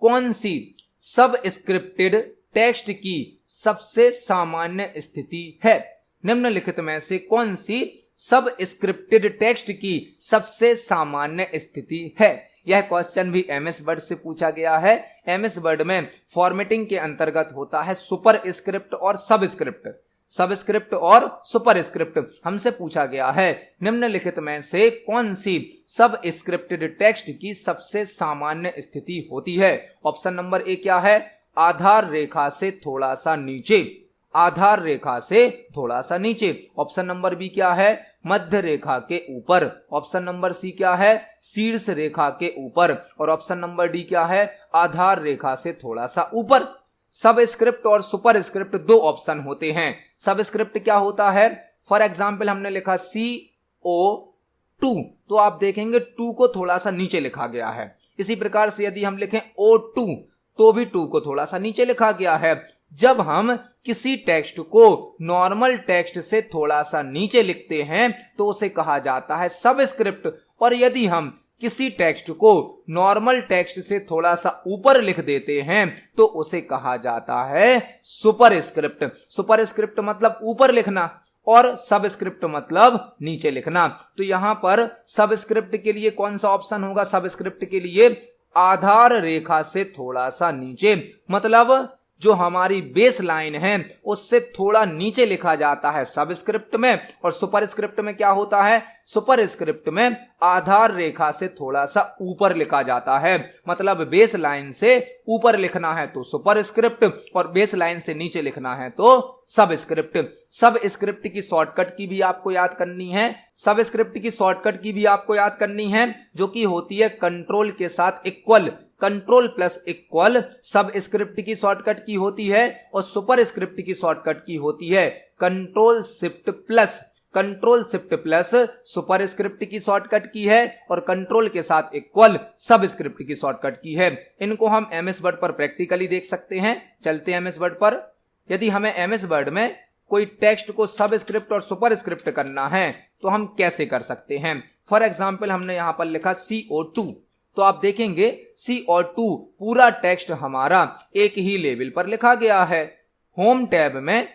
S1: कौन सी सब स्क्रिप्टेड टेक्स्ट की सबसे सामान्य स्थिति है? निम्नलिखित में से कौन सी सब स्क्रिप्टेड टेक्स्ट की सबसे सामान्य स्थिति है? यह क्वेश्चन भी एमएस वर्ड से पूछा गया है। एमएस वर्ड में फॉर्मेटिंग के अंतर्गत होता है सुपर स्क्रिप्ट और सबस्क्रिप्ट और सुपर स्क्रिप्ट। हमसे पूछा गया है निम्नलिखित में से कौन सी सब स्क्रिप्टेड टेक्स्ट की सबसे सामान्य स्थिति होती है? ऑप्शन नंबर ए क्या है? आधार रेखा से थोड़ा सा नीचे। आधार रेखा से थोड़ा सा नीचे। ऑप्शन नंबर बी क्या है? मध्य रेखा के ऊपर। ऑप्शन नंबर सी क्या है? शीर्ष रेखा के ऊपर। और ऑप्शन नंबर डी क्या है? आधार रेखा से थोड़ा सा ऊपर। सब स्क्रिप्ट और सुपर स्क्रिप्ट दो ऑप्शन होते हैं। सब स्क्रिप्ट क्या होता है? फॉर एग्जाम्पल हमने लिखा CO2, तो आप देखेंगे 2 को थोड़ा सा नीचे लिखा गया है। इसी प्रकार से यदि हम लिखें O2 तो भी 2 को थोड़ा सा नीचे लिखा गया है। जब हम किसी टेक्स्ट को नॉर्मल टेक्स्ट से थोड़ा सा नीचे लिखते हैं तो उसे कहा जाता है सब स्क्रिप्ट। और यदि हम किसी टेक्स्ट को नॉर्मल टेक्स्ट से थोड़ा सा ऊपर लिख देते हैं तो उसे कहा जाता है सुपर स्क्रिप्ट। सुपर स्क्रिप्ट मतलब ऊपर लिखना और सब स्क्रिप्ट मतलब नीचे लिखना। तो यहां पर सब स्क्रिप्ट के लिए कौन सा ऑप्शन होगा? सब स्क्रिप्ट के लिए आधार रेखा से थोड़ा सा नीचे, मतलब जो हमारी बेस लाइन है उससे थोड़ा नीचे लिखा जाता है सब स्क्रिप्ट में। और सुपर स्क्रिप्ट में क्या होता है? सुपर स्क्रिप्ट में आधार रेखा से थोड़ा सा ऊपर लिखा जाता है, मतलब बेस लाइन से ऊपर लिखना है तो सुपर स्क्रिप्ट और बेस लाइन से नीचे लिखना है तो सब स्क्रिप्ट। सब स्क्रिप्ट की शॉर्टकट की भी आपको याद करनी है। सब स्क्रिप्ट की शॉर्टकट की भी आपको याद करनी है, जो कि होती है कंट्रोल के साथ इक्वल। Ctrl+Equal सब स्क्रिप्ट की शॉर्टकट की होती है और सुपर स्क्रिप्ट की शॉर्टकट की होती है Ctrl+Shift+। Control shift plus super script की शॉर्टकट की है और कंट्रोल के साथ इक्वल सब स्क्रिप्ट की शॉर्टकट की है। इनको हम एमएस वर्ड पर प्रैक्टिकली देख सकते हैं। चलते हैं एमएस वर्ड पर। यदि हमें एमएस वर्ड में कोई टेक्स्ट को सब स्क्रिप्ट और सुपर स्क्रिप्ट करना है तो हम कैसे कर सकते हैं। फॉर एग्जाम्पल हमने यहां पर लिखा CO2, तो आप देखेंगे CO2 पूरा टेक्स्ट हमारा एक ही लेवल पर लिखा गया है। होम टैब में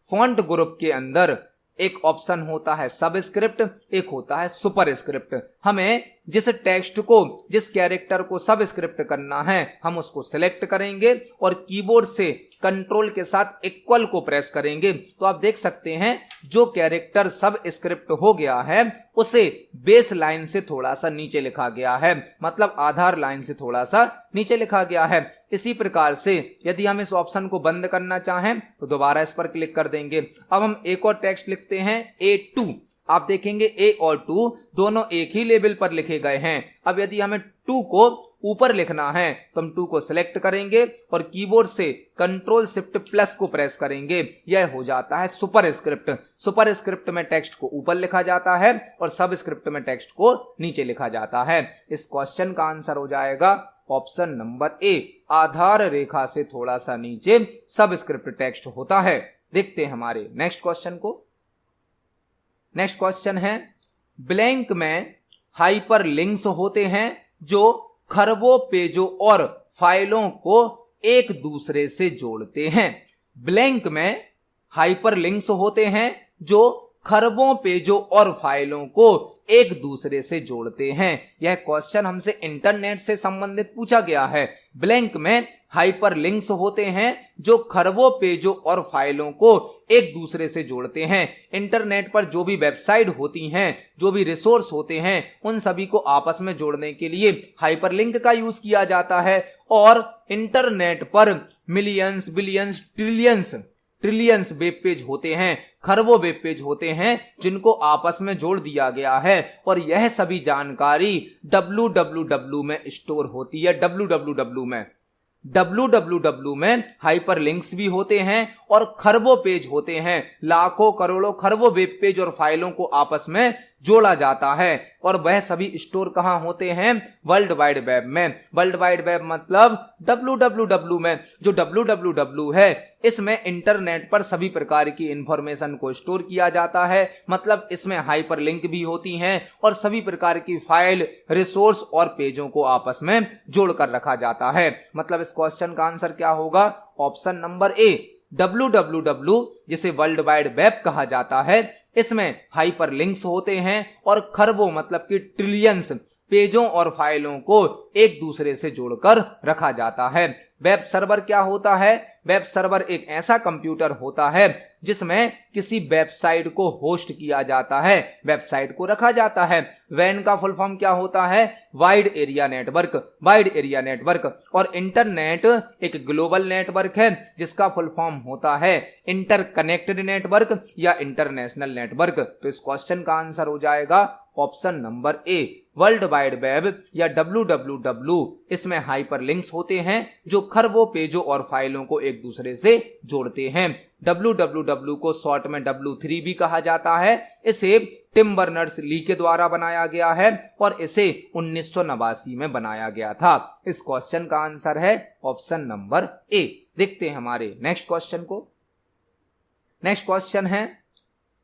S1: फॉन्ट ग्रुप के अंदर एक ऑप्शन होता है सबस्क्रिप्ट, एक होता है सुपर स्क्रिप्ट। हमें जिस टेक्स्ट को, जिस कैरेक्टर को सबस्क्रिप्ट करना है हम उसको सिलेक्ट करेंगे और कीबोर्ड से कंट्रोल के साथ इक्वल को प्रेस करेंगे तो आप देख सकते हैं जो कैरेक्टर सब स्क्रिप्ट हो गया है उसे बेस लाइन से थोड़ा सा नीचे लिखा गया है, मतलब आधार लाइन से थोड़ा सा नीचे लिखा गया है। इसी प्रकार से यदि हम इस ऑप्शन को बंद करना चाहें तो दोबारा इस पर क्लिक कर देंगे। अब हम एक और टेक्स्ट लिखते हैं A2। आप देखेंगे A और 2 दोनों एक ही लेवल पर लिखे गए हैं। अब यदि हमें 2 को ऊपर लिखना है तो हम 2 को सिलेक्ट करेंगे और कीबोर्ड से कंट्रोल शिफ्ट प्लस को प्रेस करेंगे। यह हो जाता है सुपर स्क्रिप्ट। सुपर स्क्रिप्ट में टेक्स्ट को ऊपर लिखा जाता है और सब स्क्रिप्ट में टेक्स्ट को नीचे लिखा जाता है। इस क्वेश्चन का आंसर हो जाएगा ऑप्शन नंबर ए, आधार रेखा से थोड़ा सा नीचे सब स्क्रिप्ट टेक्स्ट होता है। देखते हैं हमारे नेक्स्ट क्वेश्चन को। नेक्स्ट क्वेश्चन है, ब्लैंक में हाइपर लिंक्स होते हैं जो खरबों पेजों और फाइलों को एक दूसरे से जोड़ते हैं। ब्लैंक में हाइपर लिंक्स होते हैं जो खरबों पेजों और फाइलों को एक दूसरे से जोड़ते हैं। यह क्वेश्चन हमसे इंटरनेट से संबंधित पूछा गया है। ब्लैंक में हाइपर लिंक्स होते हैं जो खरबों पेजों और फाइलों को एक दूसरे से जोड़ते हैं। इंटरनेट पर जो भी वेबसाइट होती हैं, जो भी रिसोर्स होते हैं, उन सभी को आपस में जोड़ने के लिए हाइपरलिंक का यूज किया जाता है। और इंटरनेट पर millions, billions, trillions web page होते हैं, खरबों वेब पेज होते हैं जिनको आपस में जोड़ दिया गया है और यह सभी जानकारी www में स्टोर होती है। www में हाइपरलिंक्स भी होते हैं और खरबों पेज होते हैं। लाखों करोड़ों खरबों वेब पेज और फाइलों को आपस में जोड़ा जाता है और वह सभी स्टोर कहां होते हैं? वर्ल्ड वाइड वेब में। वर्ल्ड वाइड वेब मतलब www में। जो www है इसमें इंटरनेट पर सभी प्रकार की इंफॉर्मेशन को स्टोर किया जाता है, मतलब इसमें हाइपरलिंक भी होती हैं और सभी प्रकार की फाइल, रिसोर्स और पेजों को आपस में जोड़कर रखा जाता है। मतलब इस क्वेश्चन का आंसर क्या होगा? ऑप्शन नंबर ए, www जिसे वर्ल्ड वाइड वेब कहा जाता है, इसमें हाइपरलिंक्स होते हैं और खरबों मतलब कि ट्रिलियंस पेजों और फाइलों को एक दूसरे से जोड़कर रखा जाता है। वेब सर्वर क्या होता है? वेब सर्वर एक ऐसा कंप्यूटर होता है जिसमें किसी वेबसाइट को होस्ट किया जाता है, वेबसाइट को रखा जाता है। वैन का फुल फॉर्म क्या होता है? Wide area network. Wide area network. और इंटरनेट एक ग्लोबल नेटवर्क है जिसका फुल फॉर्म होता है इंटरकनेक्टेड नेटवर्क या इंटरनेशनल नेटवर्क। तो इस क्वेश्चन का आंसर हो जाएगा ऑप्शन नंबर ए, वर्ल्ड वाइड वेब या www। इसमें हाइपरलिंक्स होते हैं जो खरबों पेजों और फाइलों को एक दूसरे से जोड़ते हैं। www को शॉर्ट में W3 भी कहा जाता है। इसे टिम बर्नर्स-ली के द्वारा बनाया गया है और इसे 1989 में बनाया गया था। इस क्वेश्चन का आंसर है ऑप्शन नंबर ए। देखते हैं हमारे नेक्स्ट क्वेश्चन को। नेक्स्ट क्वेश्चन है,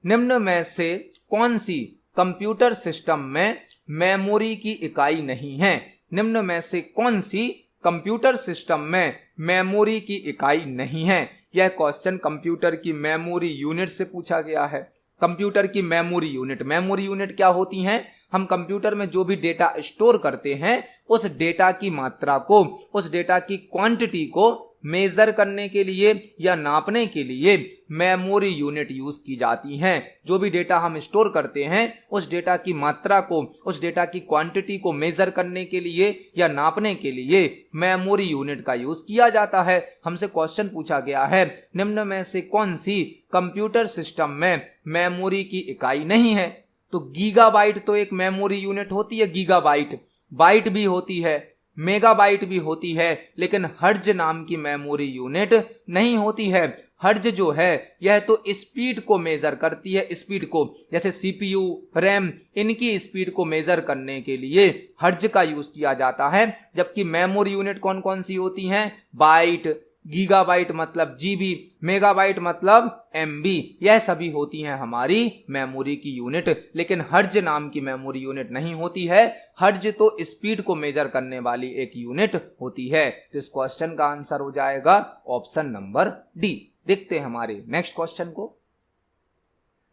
S1: निम्न में से कौन सी कंप्यूटर सिस्टम में मेमोरी की इकाई नहीं है? निम्न में से कौन सी कंप्यूटर सिस्टम में मेमोरी की इकाई नहीं है? यह क्वेश्चन कंप्यूटर की मेमोरी यूनिट से पूछा गया है। कंप्यूटर की मेमोरी यूनिट क्या होती हैं? हम कंप्यूटर में जो भी डेटा स्टोर करते हैं उस डेटा की मात्रा को, उस डेटा की क्वांटिटी को मेजर करने के लिए या नापने के लिए मेमोरी यूनिट यूज की जाती हैं। जो भी डेटा हम स्टोर करते हैं उस डेटा की मात्रा को, उस डेटा की क्वांटिटी को मेजर करने के लिए या नापने के लिए मेमोरी यूनिट का यूज किया जाता है। हमसे क्वेश्चन पूछा गया है, निम्न में से कौन सी कंप्यूटर सिस्टम में मेमोरी की इकाई नहीं है? तो गीगाबाइट तो एक मेमोरी यूनिट होती है। गीगाबाइट, बाइट भी होती है, मेगाबाइट भी होती है, लेकिन हर्ज नाम की मेमोरी यूनिट नहीं होती है। हर्ज जो है यह तो स्पीड को मेजर करती है, स्पीड को, जैसे सीपीयू, रैम, इनकी स्पीड को मेजर करने के लिए हर्ज का यूज किया जाता है। जबकि मेमोरी यूनिट कौन कौन सी होती हैं? बाइट, गीगाबाइट मतलब जीबी, मेगाबाइट मतलब एमबी, यह सभी होती हैं हमारी मेमोरी की यूनिट। लेकिन हर्ज नाम की मेमोरी यूनिट नहीं होती है। हर्ज तो स्पीड को मेजर करने वाली एक यूनिट होती है। तो इस क्वेश्चन का आंसर हो जाएगा ऑप्शन नंबर डी। देखते हैं हमारे नेक्स्ट क्वेश्चन को।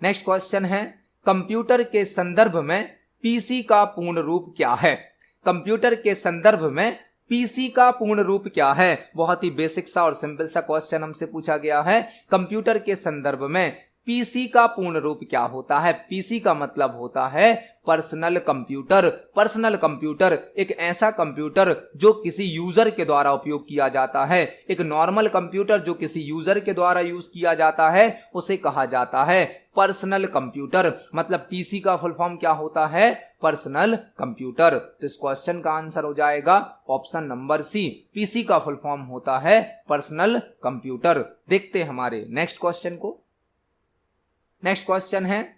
S1: नेक्स्ट क्वेश्चन है, कंप्यूटर के संदर्भ में पीसी का पूर्ण रूप क्या है? कंप्यूटर के संदर्भ में पीसी का पूर्ण रूप क्या है? बहुत ही बेसिक सा और सिंपल सा क्वेश्चन हमसे पूछा गया है। कंप्यूटर के संदर्भ में पीसी का पूर्ण रूप क्या होता है? पीसी का मतलब होता है पर्सनल कंप्यूटर। पर्सनल कंप्यूटर एक ऐसा कंप्यूटर जो किसी यूजर के द्वारा उपयोग किया जाता है। एक नॉर्मल कंप्यूटर जो किसी यूजर के द्वारा यूज किया जाता है उसे कहा जाता है पर्सनल कंप्यूटर। मतलब पीसी का फुल फॉर्म क्या होता है? Personal computer. तो इस क्वेश्चन का आंसर हो जाएगा ऑप्शन नंबर सी। पीसी का फुल फॉर्म होता है पर्सनल कंप्यूटर। देखते हैं हमारे नेक्स्ट क्वेश्चन को। नेक्स्ट क्वेश्चन है,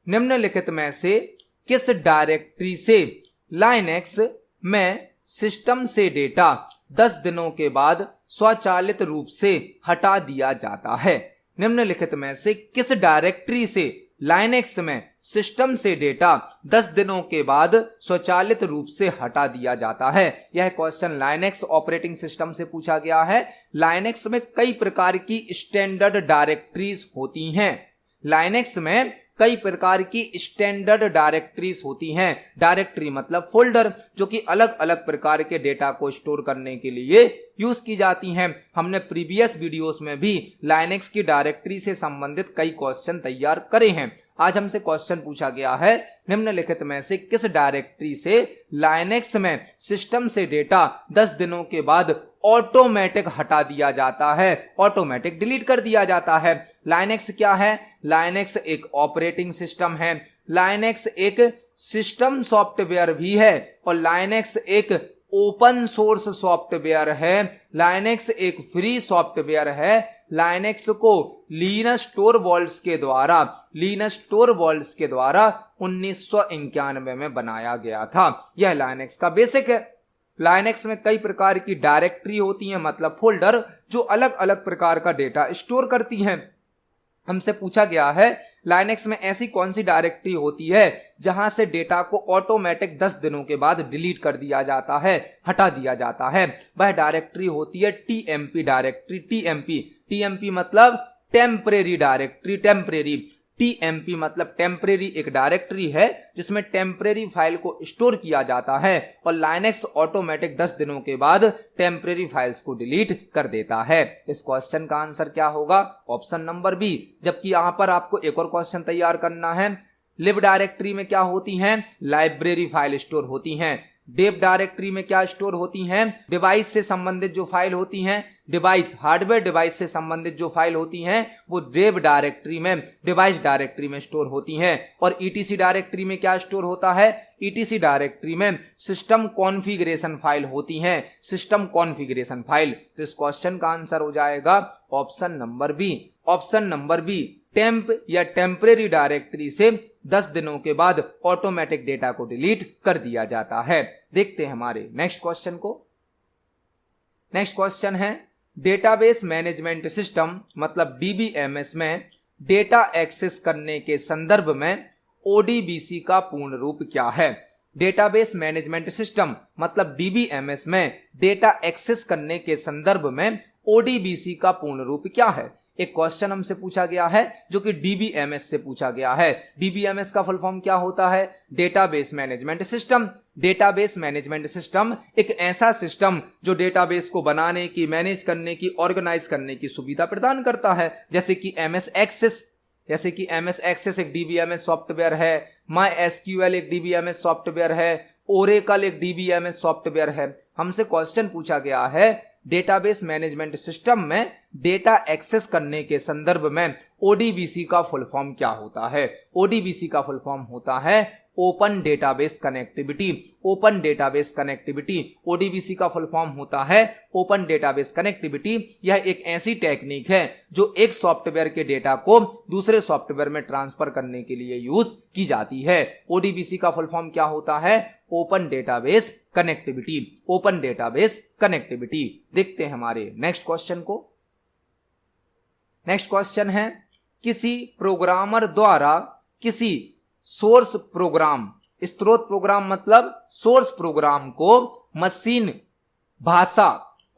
S1: निम्नलिखित में से किस डायरेक्टरी से लाइनेक्स में सिस्टम से डेटा 10 दिनों के बाद स्वचालित रूप से हटा दिया जाता है? निम्नलिखित में से किस डायरेक्टरी से लाइनेक्स में सिस्टम से डेटा 10 दिनों के बाद स्वचालित रूप से हटा दिया जाता है? यह क्वेश्चन लाइनेक्स ऑपरेटिंग सिस्टम से पूछा गया है। लाइनेक्स में कई प्रकार की स्टैंडर्ड डायरेक्टरीज होती हैं। लाइनेक्स में कई प्रकार की स्टैंडर्ड डायरेक्टरीज होती हैं। डायरेक्टरी मतलब फोल्डर, जो कि अलग अलग प्रकार के डेटा को स्टोर करने के लिए यूज की जाती हैं। हमने प्रीवियस वीडियोस में भी लाइनेक्स की डायरेक्टरी से संबंधित कई क्वेश्चन तैयार करे हैं। आज हमसे क्वेश्चन पूछा गया है, निम्नलिखित में से किस डायरेक्टरी से लाइनेक्स में सिस्टम से डेटा 10 दिनों के बाद ऑटोमेटिक हटा दिया जाता है, ऑटोमेटिक डिलीट कर दिया जाता है? लाइनेक्स क्या है? लाइनेक्स एक ऑपरेटिंग सिस्टम है, लाइनेक्स एक सिस्टम सॉफ्टवेयर भी है और लाइनेक्स एक ओपन सोर्स सॉफ्टवेयर है। लाइनेक्स एक फ्री सॉफ्टवेयर है। लाइनेक्स को लिनस टोरवाल्ड्स के द्वारा 1991 में बनाया गया था। यह लाइनेक्स का बेसिक है। लाइनेक्स में कई प्रकार की डायरेक्टरी होती हैं, मतलब फोल्डर, जो अलग अलग प्रकार का डेटा स्टोर करती हैं। हमसे पूछा गया है लाइनेक्स में ऐसी कौन सी डायरेक्टरी होती है जहां से डेटा को ऑटोमेटिक 10 दिनों के बाद डिलीट कर दिया जाता है, हटा दिया जाता है? वह डायरेक्टरी होती है टीएमपी डायरेक्टरी। टीएमपी मतलब टेम्परेरी डायरेक्टरी। टीएमपी मतलब टेम्परेरी एक डायरेक्टरी है जिसमें टेम्परेरी फाइल को स्टोर किया जाता है और लाइनेक्स ऑटोमेटिक 10 दिनों के बाद टेम्परेरी फाइल्स को डिलीट कर देता है। इस क्वेश्चन का आंसर क्या होगा? Option number B. जबकि यहां पर आपको एक और क्वेश्चन तैयार करना है। लिब डायरेक्टरी में क्या होती हैं? लाइब्रेरी फाइल स्टोर होती हैं। डेव डायरेक्टरी में क्या स्टोर होती हैं? डिवाइस से संबंधित जो फाइल होती हैं, डिवाइस, हार्डवेयर डिवाइस से संबंधित जो फाइल होती हैं वो डेव डायरेक्टरी में, डिवाइस डायरेक्टरी में स्टोर होती हैं। और ईटीसी डायरेक्टरी में क्या स्टोर होता है? ईटीसी डायरेक्टरी में सिस्टम कॉन्फ़िगरेशन फाइल होती हैं, सिस्टम कॉन्फ़िगरेशन फाइल। तो इस क्वेश्चन का आंसर हो जाएगा option number B. Option number B, temp या टेम्परेरी डायरेक्टरी से 10 दिनों के बाद ऑटोमेटिक डेटा को डिलीट कर दिया जाता है। देखते हैं हमारे नेक्स्ट क्वेश्चन को। नेक्स्ट क्वेश्चन है, डेटाबेस मैनेजमेंट सिस्टम मतलब डीबीएमएस में डेटा एक्सेस करने के संदर्भ में ओडीबीसी का पूर्ण रूप क्या है? डेटाबेस मैनेजमेंट सिस्टम मतलब डीबीएमएस में डेटा एक्सेस करने के संदर्भ में ओडीबीसी का पूर्ण रूप क्या है? एक क्वेश्चन हमसे पूछा गया है जो कि डीबीएमएस से पूछा गया है। डीबीएमएस का फुल फॉर्म क्या होता है? Database management system. Database management system एक ऐसा सिस्टम जो डेटाबेस को बनाने की, मैनेज करने की, ऑर्गेनाइज करने की सुविधा प्रदान करता है। जैसे कि एमएस एक्सेस एक डीबीएमएस सॉफ्टवेयर है, MySQL एक डीबीएमएस सॉफ्टवेयर है, ओरेकल एक डीबीएमएस सॉफ्टवेयर है। हमसे क्वेश्चन पूछा गया है डेटाबेस मैनेजमेंट सिस्टम में डेटा एक्सेस करने के संदर्भ में ओडीबीसी का फुल फॉर्म क्या होता है? ओडीबीसी का फुल फॉर्म होता है open database connectivity. Open database connectivity ODBC का फुल फॉर्म होता है ओपन डेटाबेस कनेक्टिविटी। यह एक ऐसी टेक्निक है जो एक सॉफ्टवेयर के डेटा को दूसरे सॉफ्टवेयर में ट्रांसफर करने के लिए यूज की जाती है। ओडीबीसी का फुल फॉर्म क्या होता है? Open database connectivity. Open database connectivity. देखते हैं हमारे नेक्स्ट क्वेश्चन को। नेक्स्ट क्वेश्चन है, किसी प्रोग्रामर द्वारा किसी सोर्स प्रोग्राम, स्रोत प्रोग्राम मतलब सोर्स प्रोग्राम को मशीन भाषा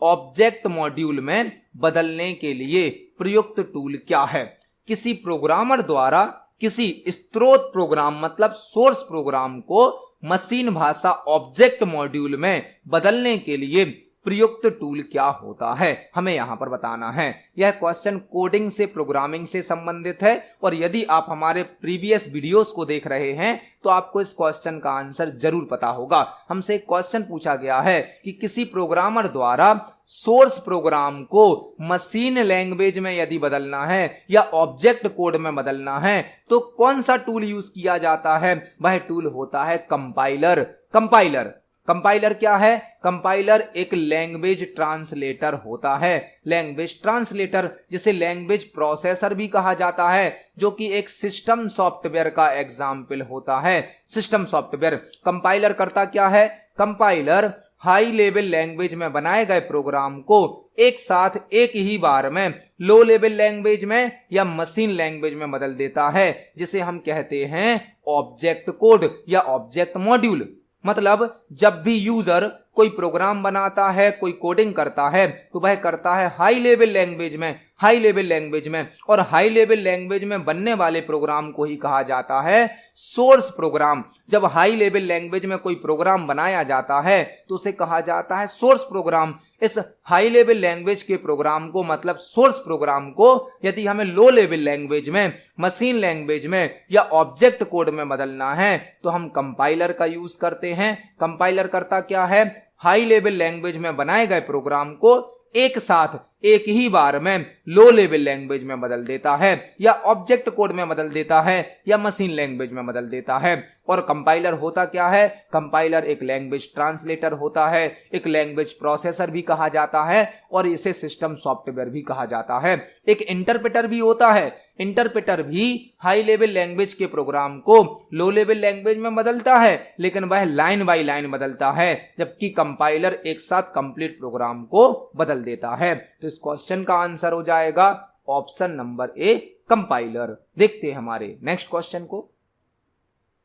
S1: ऑब्जेक्ट मॉड्यूल में बदलने के लिए प्रयुक्त टूल क्या है? किसी प्रोग्रामर द्वारा किसी स्रोत प्रोग्राम मतलब सोर्स प्रोग्राम को मशीन भाषा ऑब्जेक्ट मॉड्यूल में बदलने के लिए प्रयुक्त टूल क्या होता है, हमें यहां पर बताना है। यह क्वेश्चन कोडिंग से प्रोग्रामिंग से संबंधित है और यदि आप हमारे प्रीवियस वीडियोस को देख रहे हैं तो आपको इस क्वेश्चन का आंसर जरूर पता होगा। हमसे एक क्वेश्चन पूछा गया है कि किसी प्रोग्रामर द्वारा सोर्स प्रोग्राम को मशीन लैंग्वेज में यदि बदलना है या ऑब्जेक्ट कोड में बदलना है तो कौन सा टूल यूज किया जाता है? वह टूल होता है कंपाइलर। कंपाइलर कंपाइलर क्या है? कंपाइलर एक लैंग्वेज ट्रांसलेटर होता है। लैंग्वेज ट्रांसलेटर जिसे लैंग्वेज प्रोसेसर भी कहा जाता है, जो कि एक सिस्टम सॉफ्टवेयर का एग्जाम्पल होता है। System software. कंपाइलर करता क्या है? कंपाइलर हाई लेवल लैंग्वेज में बनाए गए प्रोग्राम को एक साथ एक ही बार में लो लेवल लैंग्वेज में या मशीन लैंग्वेज में बदल देता है, जिसे हम कहते हैं ऑब्जेक्ट कोड या ऑब्जेक्ट मॉड्यूल। मतलब जब भी यूजर कोई प्रोग्राम बनाता है, कोई कोडिंग करता है, तो वह करता है हाई लेवल लैंग्वेज में, हाई लेवल लैंग्वेज में, और हाई लेवल लैंग्वेज में बनने वाले प्रोग्राम को ही कहा जाता है सोर्स प्रोग्राम। जब हाई लेवल लैंग्वेज में कोई प्रोग्राम बनाया जाता है तो उसे कहा जाता है सोर्स प्रोग्राम। इस हाई लेवल लैंग्वेज के प्रोग्राम को मतलब सोर्स प्रोग्राम को यदि हमें लो लेवल लैंग्वेज में, मशीन लैंग्वेज में या ऑब्जेक्ट कोड में बदलना है तो हम कंपाइलर का यूज करते हैं। कंपाइलर करता क्या है? हाई लेवल लैंग्वेज में बनाए गए प्रोग्राम को एक साथ एक ही बार में लो लेवल लैंग्वेज में बदल देता है या ऑब्जेक्ट कोड में बदल देता है या मशीन लैंग्वेज में बदल देता है। और कंपाइलर होता क्या है? कंपाइलर एक लैंग्वेज ट्रांसलेटर होता है, एक लैंग्वेज प्रोसेसर भी कहा जाता है और इसे सिस्टम सॉफ्टवेयर भी कहा जाता है। एक इंटरप्रेटर भी होता है। इंटरप्रेटर भी हाई लेवल लैंग्वेज के प्रोग्राम को लो लेवल लैंग्वेज में बदलता है, लेकिन वह लाइन बाय लाइन बदलता है, जबकि कंपाइलर एक साथ कंप्लीट प्रोग्राम को बदल देता है। तो इस क्वेश्चन का आंसर हो जाएगा ऑप्शन नंबर ए, कंपाइलर। देखते हैं हमारे नेक्स्ट क्वेश्चन को।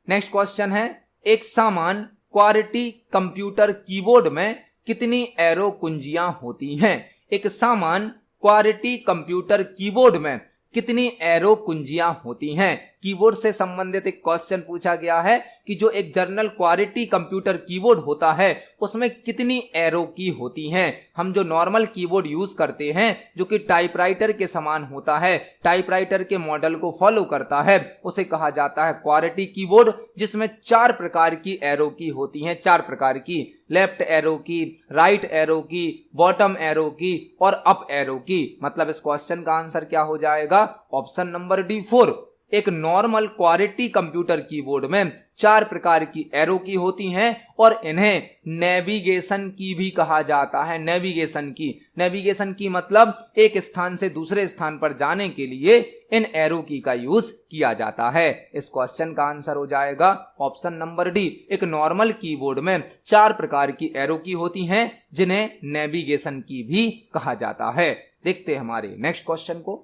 S1: नेक्स्ट क्वेश्चन है, एक समान क्वालिटी कंप्यूटर कीबोर्ड में कितनी एरो कुंजियां होती हैं? एक समान क्वालिटी कंप्यूटर कीबोर्ड में कितनी एरो कुंजियां होती हैं? कीबोर्ड से संबंधित एक क्वेश्चन पूछा गया है कि जो एक जनरल क्वालिटी कंप्यूटर कीबोर्ड होता है उसमें कितनी एरो की होती हैं। हम जो नॉर्मल कीबोर्ड यूज करते हैं जो कि टाइपराइटर के समान होता है, टाइपराइटर के मॉडल को फॉलो करता है, उसे कहा जाता है क्वालिटी कीबोर्ड, जिसमें 4 प्रकार की एरो की होती हैं। 4 प्रकार की, लेफ्ट एरो की, राइट एरो की, बॉटम एरो की और अप एरो की। मतलब इस क्वेश्चन का आंसर क्या हो जाएगा? Option number D 4। एक नॉर्मल क्वालिटी कंप्यूटर कीबोर्ड में 4 प्रकार की एरो की होती हैं और इन्हें नेविगेशन की भी कहा जाता है। नेविगेशन की मतलब एक स्थान से दूसरे स्थान पर जाने के लिए इन एरो की का यूज किया जाता है। इस क्वेश्चन का आंसर हो जाएगा ऑप्शन नंबर डी। एक नॉर्मल कीबोर्ड में 4 प्रकार की एरो की होती हैं जिन्हें नेविगेशन की भी कहा जाता है। देखते हैं हमारे नेक्स्ट क्वेश्चन को।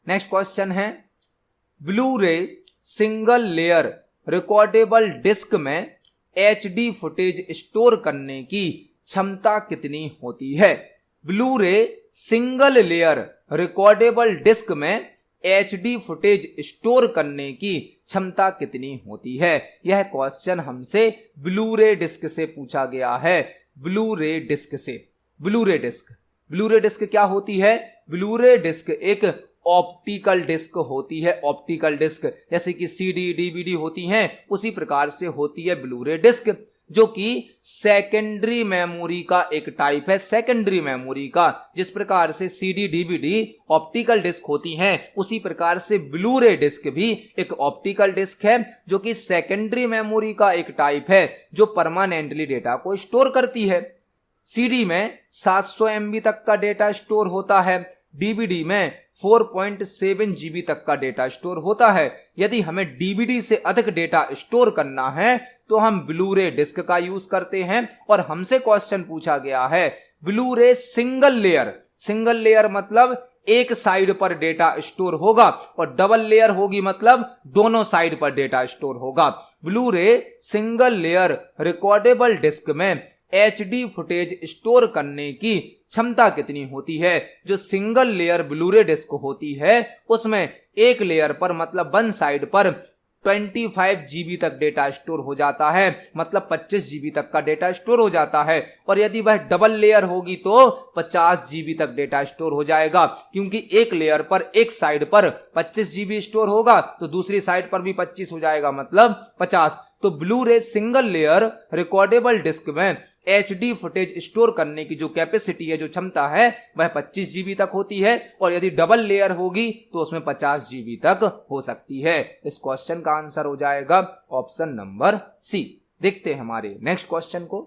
S1: नेक्स्ट क्वेश्चन है, ब्लू रे सिंगल लेयर रिकॉर्डेबल डिस्क में एचडी फुटेज स्टोर करने की क्षमता कितनी होती है? ब्लू रे सिंगल लेयर रिकॉर्डेबल डिस्क में एचडी फुटेज स्टोर करने की क्षमता कितनी होती है? यह क्वेश्चन हमसे ब्लू रे डिस्क से पूछा गया है। ब्लू रे डिस्क से। ब्लू रे डिस्क क्या होती है? ब्लू रे डिस्क एक ऑप्टिकल डिस्क होती है। ऑप्टिकल डिस्क जैसे कि सीडी, डीवीडी होती हैं, उसी प्रकार से होती है ब्लू रे डिस्क। जो कि सेकेंडरी मेमोरी का एक टाइप है, सेकेंडरी मेमोरी का। जिस प्रकार से सीडी डीवीडी ऑप्टिकल डिस्क होती हैं, उसी प्रकार से ब्लू रे डिस्क भी एक ऑप्टिकल डिस्क है, जो कि सेकेंडरी मेमोरी का एक टाइप है, जो परमानेंटली डेटा को स्टोर करती है। सीडी में 700 MB तक का डेटा स्टोर होता है, डीवीडी में 4.7 GB तक का डेटा स्टोर होता है। यदि हमें डीवीडी से अधिक डेटा स्टोर करना है तो हम ब्लू रे डिस्क का यूज करते हैं। और हमसे क्वेश्चन पूछा गया है ब्लू रे सिंगल लेयर, सिंगल लेयर मतलब एक साइड पर डेटा स्टोर होगा, और डबल लेयर होगी मतलब दोनों साइड पर डेटा स्टोर होगा। ब्लू रे सिंगल लेयर रिकॉर्डेबल डिस्क में HD फुटेज स्टोर करने की क्षमता कितनी होती है? जो सिंगल लेयर ब्लू रे डिस्क होती है उसमें एक लेयर पर मतलब वन साइड पर 25 GB तक डेटा स्टोर हो जाता है, मतलब 25 GB तक का डेटा स्टोर हो जाता है। और यदि वह डबल लेयर होगी तो 50 GB तक डेटा स्टोर हो जाएगा, क्योंकि एक लेयर पर एक साइड पर 25 GB स्टोर होगा तो दूसरी साइड पर भी 25 हो जाएगा, मतलब 50। तो ब्लू रे सिंगल लेयर रिकॉर्डेबल डिस्क में HD फुटेज स्टोर करने की जो कैपेसिटी है, जो क्षमता है, वह 25 GB तक होती है, और यदि डबल लेयर होगी तो उसमें 50 GB तक हो सकती है। इस क्वेश्चन का आंसर हो जाएगा ऑप्शन नंबर सी। देखते हैं हमारे नेक्स्ट क्वेश्चन को।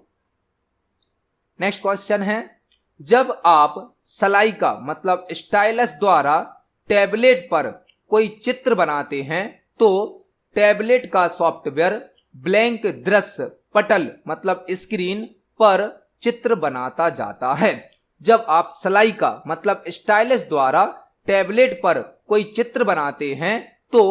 S1: नेक्स्ट क्वेश्चन है, जब आप सलाइका मतलब स्टाइलस द्वारा टैबलेट पर कोई चित्र बनाते हैं तो टैबलेट का सॉफ्टवेयर ब्लैंक दृश्य पटल मतलब स्क्रीन पर चित्र बनाता जाता है। जब आप सलाइका मतलब स्टाइलस द्वारा टैबलेट पर कोई चित्र बनाते हैं तो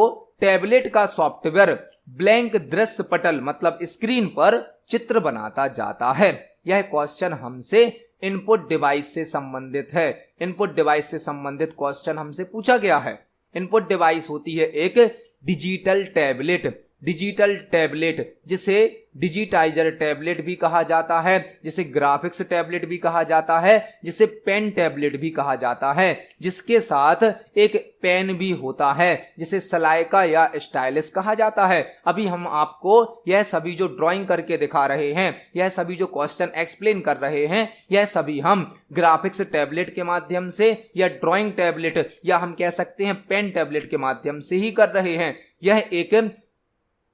S1: टैबलेट का सॉफ्टवेयर ब्लैंक दृश्य पटल मतलब स्क्रीन पर चित्र बनाता जाता है। यह क्वेश्चन हमसे इनपुट डिवाइस से संबंधित है। इनपुट डिवाइस से संबंधित क्वेश्चन हमसे पूछा गया है। इनपुट डिवाइस होती है एक डिजिटल टैबलेट, डिजिटल टैबलेट जिसे डिजिटाइजर टैबलेट भी कहा जाता है, जिसे ग्राफिक्स टैबलेट भी कहा जाता है, जिसे पेन टैबलेट भी कहा जाता है, जिसके साथ एक पेन भी होता है, जिसे सलाइका या स्टाइलस कहा जाता है। अभी हम आपको यह सभी जो ड्राइंग करके दिखा रहे हैं, यह सभी जो क्वेश्चन एक्सप्लेन कर रहे हैं, यह सभी हम ग्राफिक्स टैबलेट के माध्यम से या ड्राइंग टैबलेट या हम कह सकते हैं पेन टैबलेट के माध्यम से ही कर रहे हैं। यह एक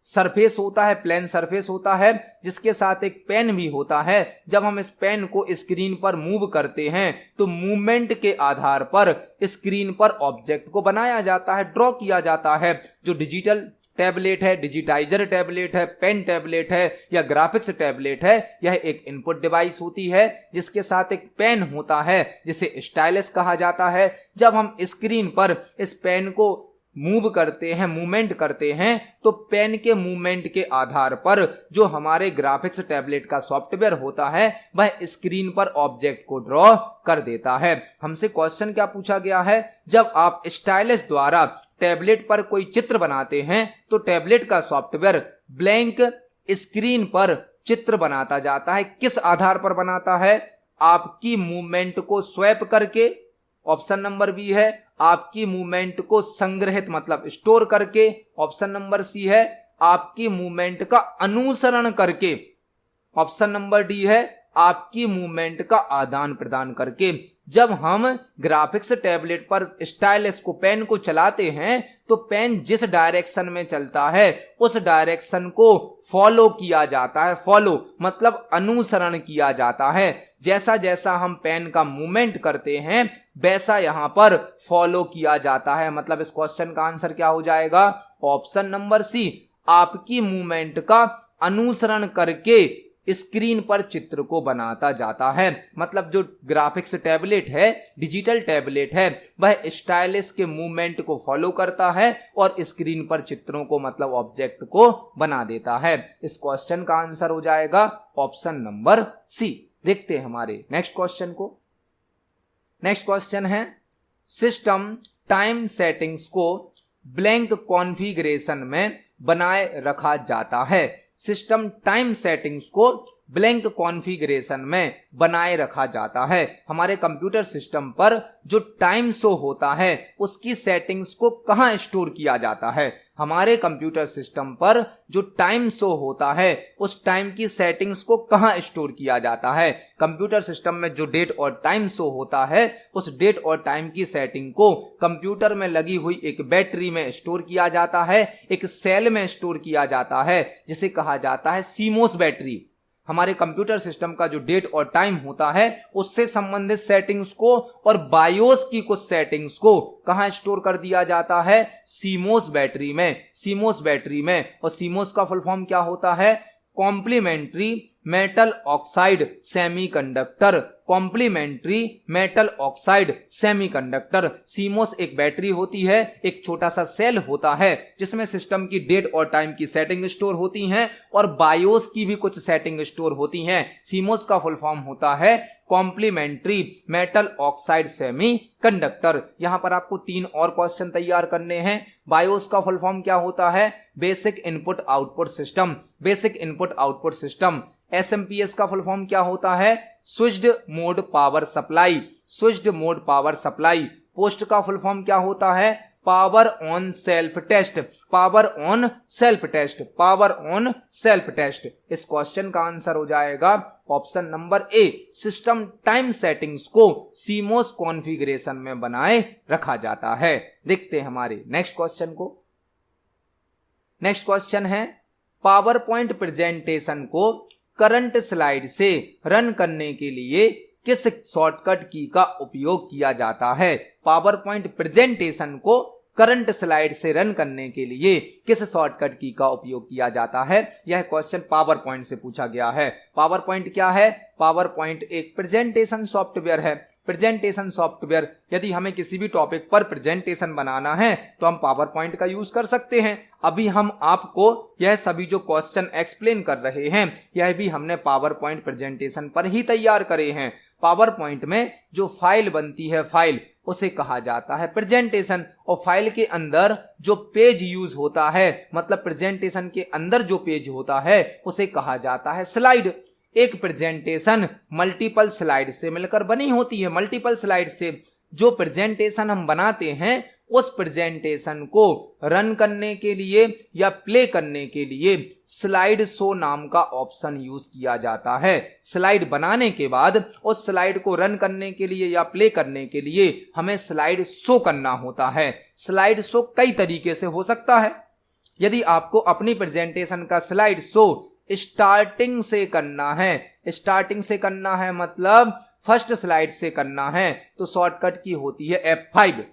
S1: सरफेस होता है, प्लेन सरफेस होता है, जिसके साथ एक पेन भी होता है। जब हम इस पेन को स्क्रीन पर मूव करते हैं तो मूवमेंट के आधार पर स्क्रीन पर ऑब्जेक्ट को बनाया जाता है, ड्रॉ किया जाता है। जो डिजिटल टैबलेट है, डिजिटाइजर टैबलेट है, पेन टैबलेट है या ग्राफिक्स टैबलेट है, यह एक इनपुट डिवाइस होती है जिसके साथ एक पेन होता है जिसे स्टाइलस कहा जाता है। जब हम स्क्रीन पर इस पेन को मूव करते हैं, मूवमेंट करते हैं, तो पेन के मूवमेंट के आधार पर जो हमारे ग्राफिक्स टैबलेट का सॉफ्टवेयर होता है वह स्क्रीन पर ऑब्जेक्ट को ड्रॉ कर देता है। हमसे क्वेश्चन क्या पूछा गया है? जब आप स्टाइलस द्वारा टैबलेट पर कोई चित्र बनाते हैं तो टैबलेट का सॉफ्टवेयर ब्लैंक स्क्रीन पर चित्र बनाता जाता है। किस आधार पर बनाता है? आपकी मूवमेंट को स्वैप करके, ऑप्शन नंबर बी है, आपकी मूवमेंट को संग्रहित मतलब स्टोर करके, ऑप्शन नंबर सी है, आपकी मूवमेंट का अनुसरण करके, ऑप्शन नंबर डी है, आपकी मूवमेंट का आदान प्रदान करके। जब हम ग्राफिक्स टैबलेट पर स्टाइलस को, पेन को चलाते हैं तो पेन जिस डायरेक्शन में चलता है उस डायरेक्शन को फॉलो किया जाता है। फॉलो मतलब अनुसरण किया जाता है। जैसा जैसा हम पेन का मूवमेंट करते हैं वैसा यहां पर फॉलो किया जाता है। मतलब इस क्वेश्चन का आंसर क्या हो जाएगा? ऑप्शन नंबर सी, आपकी मूवमेंट का अनुसरण करके स्क्रीन पर चित्र को बनाता जाता है। मतलब जो ग्राफिक्स टैबलेट है, डिजिटल टैबलेट है, वह स्टाइलस के मूवमेंट को फॉलो करता है और स्क्रीन पर चित्रों को मतलब ऑब्जेक्ट को बना देता है। इस क्वेश्चन का आंसर हो जाएगा ऑप्शन नंबर सी। देखते हैं हमारे नेक्स्ट क्वेश्चन को। नेक्स्ट क्वेश्चन है, सिस्टम टाइम सेटिंग्स को ब्लैंक कॉन्फ़िगरेशन में बनाए रखा जाता है। सिस्टम टाइम सेटिंग्स को ब्लैंक कॉन्फ़िगरेशन में बनाए रखा जाता है। हमारे कंप्यूटर सिस्टम पर जो टाइम शो होता है उसकी सेटिंग्स को कहां स्टोर किया जाता है? हमारे कंप्यूटर सिस्टम पर जो टाइम शो होता है उस टाइम की सेटिंग्स को कहाँ स्टोर किया जाता है। कंप्यूटर सिस्टम में जो डेट और टाइम शो होता है उस डेट और टाइम की सेटिंग को कंप्यूटर में लगी हुई एक बैटरी में स्टोर किया जाता है, एक सेल में स्टोर किया जाता है, जिसे कहा जाता है सीमोस बैटरी। हमारे कंप्यूटर सिस्टम का जो डेट और टाइम होता है उससे संबंधित सेटिंग्स को और बायोस की कुछ सेटिंग्स को कहां स्टोर कर दिया जाता है, सीमोस बैटरी में। सीमोस बैटरी में, और सीमोस का फुल फॉर्म क्या होता है, complementary metal oxide semiconductor. Complementary metal oxide semiconductor. CMOS एक बैटरी होती है, एक छोटा सा सेल होता है जिसमें सिस्टम की डेट और टाइम की सेटिंग स्टोर होती हैं और बायोस की भी कुछ सेटिंग स्टोर होती हैं। सीमोस का फुल फॉर्म होता है कॉम्प्लीमेंट्री मेटल ऑक्साइड सेमीकंडक्टर। यहां पर आपको 3 और क्वेश्चन तैयार करने हैं। बायोस का फुल फॉर्म क्या होता है, basic input output system. Basic input output system. SMPS का फुल फॉर्म क्या होता है, switched mode power supply. Switched mode power supply. POST का फुल फॉर्म क्या होता है, power on self test. Power on self test. Power on self test. इस question का आंसर हो जाएगा option number A. System time settings को CMOS configuration में बनाए रखा जाता है। देखते हैं हमारे नेक्स्ट क्वेश्चन को। नेक्स्ट क्वेश्चन है, पावर पॉइंट प्रेजेंटेशन को करंट स्लाइड से रन करने के लिए किस शॉर्टकट की का उपयोग किया जाता है। पावर पॉइंट प्रेजेंटेशन को करंट स्लाइड से रन करने के लिए किस शॉर्टकट की का उपयोग किया जाता है। यह क्वेश्चन पावर पॉइंट से पूछा गया है। पावर पॉइंट क्या है, पावर पॉइंट एक प्रेजेंटेशन सॉफ्टवेयर है। प्रेजेंटेशन सॉफ्टवेयर, यदि हमें किसी भी टॉपिक पर प्रेजेंटेशन बनाना है तो हम पावर पॉइंट का यूज कर सकते हैं। अभी हम आपको यह सभी जो क्वेश्चन एक्सप्लेन कर रहे हैं यह भी हमने पावर पॉइंट प्रेजेंटेशन पर ही तैयार करे हैं। पावर पॉइंट में जो फाइल बनती है, फाइल उसे कहा जाता है प्रेजेंटेशन, और फाइल के अंदर जो पेज यूज होता है, मतलब प्रेजेंटेशन के अंदर जो पेज होता है उसे कहा जाता है स्लाइड। एक प्रेजेंटेशन मल्टीपल स्लाइड से मिलकर बनी होती है। मल्टीपल स्लाइड से जो प्रेजेंटेशन हम बनाते हैं उस प्रेजेंटेशन को रन करने के लिए या प्ले करने के लिए स्लाइड शो नाम का ऑप्शन यूज किया जाता है। स्लाइड बनाने के बाद उस स्लाइड को रन करने के लिए या प्ले करने के लिए हमें स्लाइड शो करना होता है। स्लाइड शो कई तरीके से हो सकता है। यदि आपको अपनी प्रेजेंटेशन का स्लाइड शो स्टार्टिंग से करना है, स्टार्टिंग से करना है मतलब फर्स्ट स्लाइड से करना है, तो शॉर्टकट की होती है F5।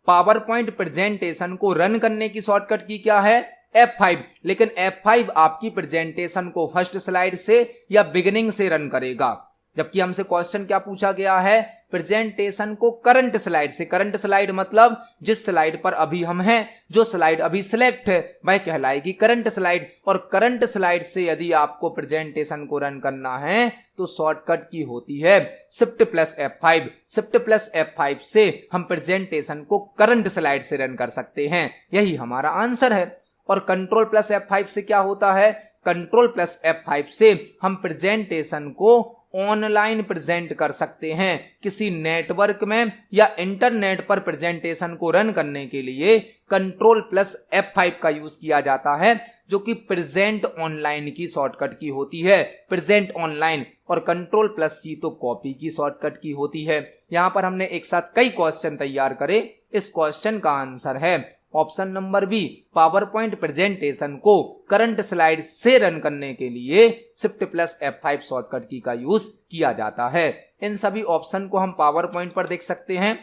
S1: पावर पॉइंट प्रेजेंटेशन को रन करने की शॉर्टकट की क्या है, F5। लेकिन F5 आपकी प्रेजेंटेशन को फर्स्ट स्लाइड से या बिगिनिंग से रन करेगा। जबकि हमसे क्वेश्चन क्या पूछा गया है, प्रेजेंटेशन को करंट स्लाइड से। करंट स्लाइड मतलब जिस स्लाइड पर अभी हम हैं, जो स्लाइड अभी सिलेक्ट है वह कहलाएगी करंट स्लाइड। और करंट स्लाइड से यदि आपको प्रेजेंटेशन को रन करना है तो शॉर्टकट की होती है Shift+F5। Shift+F5 से हम प्रेजेंटेशन को करंट स्लाइड से रन कर सकते हैं। यही हमारा आंसर है। और Ctrl+F5 से क्या होता है, Ctrl+F5 से हम प्रेजेंटेशन को ऑनलाइन प्रेजेंट कर सकते हैं। किसी नेटवर्क में या इंटरनेट पर प्रेजेंटेशन को रन करने के लिए Ctrl+F5 का यूज किया जाता है, जो कि प्रेजेंट ऑनलाइन की शॉर्टकट की होती है। Present online. और Ctrl+C तो कॉपी की शॉर्टकट की होती है। यहां पर हमने एक साथ कई क्वेश्चन तैयार करे। इस क्वेश्चन का आंसर है option number B. PowerPoint presentation को करंट स्लाइड से रन करने के लिए Shift+F5 शॉर्टकट की का यूज किया जाता है। इन सभी ऑप्शन को हम पावर पॉइंट पर देख सकते हैं।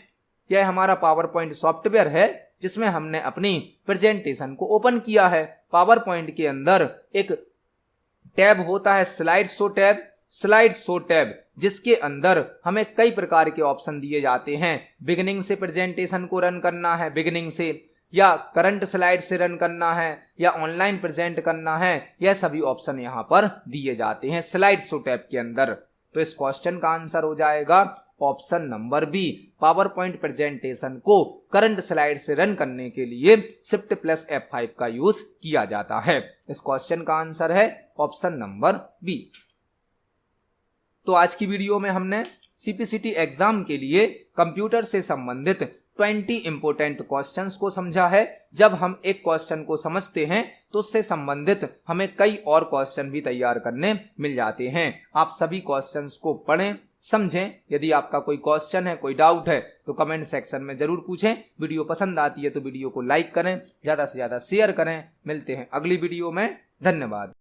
S1: यह हमारा पावर पॉइंट सॉफ्टवेयर है जिसमें हमने अपनी प्रेजेंटेशन को ओपन किया है। पावर पॉइंट के अंदर एक टैब होता है slide show tab. Slide show tab जिसके अंदर हमें कई प्रकार के ऑप्शन दिए जाते हैं। बिगिनिंग से प्रेजेंटेशन को रन करना है, बिगिनिंग से, या करंट स्लाइड से रन करना है, या ऑनलाइन प्रेजेंट करना है। यह सभी ऑप्शन यहां पर दिए जाते हैं स्लाइड शो टैब के अंदर। तो इस क्वेश्चन का आंसर हो जाएगा option number B. PowerPoint presentation को करंट स्लाइड से रन करने के लिए Shift+F5 का यूज किया जाता है। इस क्वेश्चन का आंसर है ऑप्शन नंबर बी। तो आज की वीडियो में हमने CPCT एग्जाम के लिए कंप्यूटर से संबंधित 20 इंपोर्टेंट क्वेश्चंस को समझा है। जब हम एक क्वेश्चन को समझते हैं तो उससे संबंधित हमें कई और क्वेश्चन भी तैयार करने मिल जाते हैं। आप सभी क्वेश्चंस को पढ़ें, समझें। यदि आपका कोई क्वेश्चन है, कोई डाउट है तो कमेंट सेक्शन में जरूर पूछें। वीडियो पसंद आती है तो वीडियो को लाइक करें, ज्यादा से ज्यादा शेयर करें। मिलते हैं अगली वीडियो में। धन्यवाद।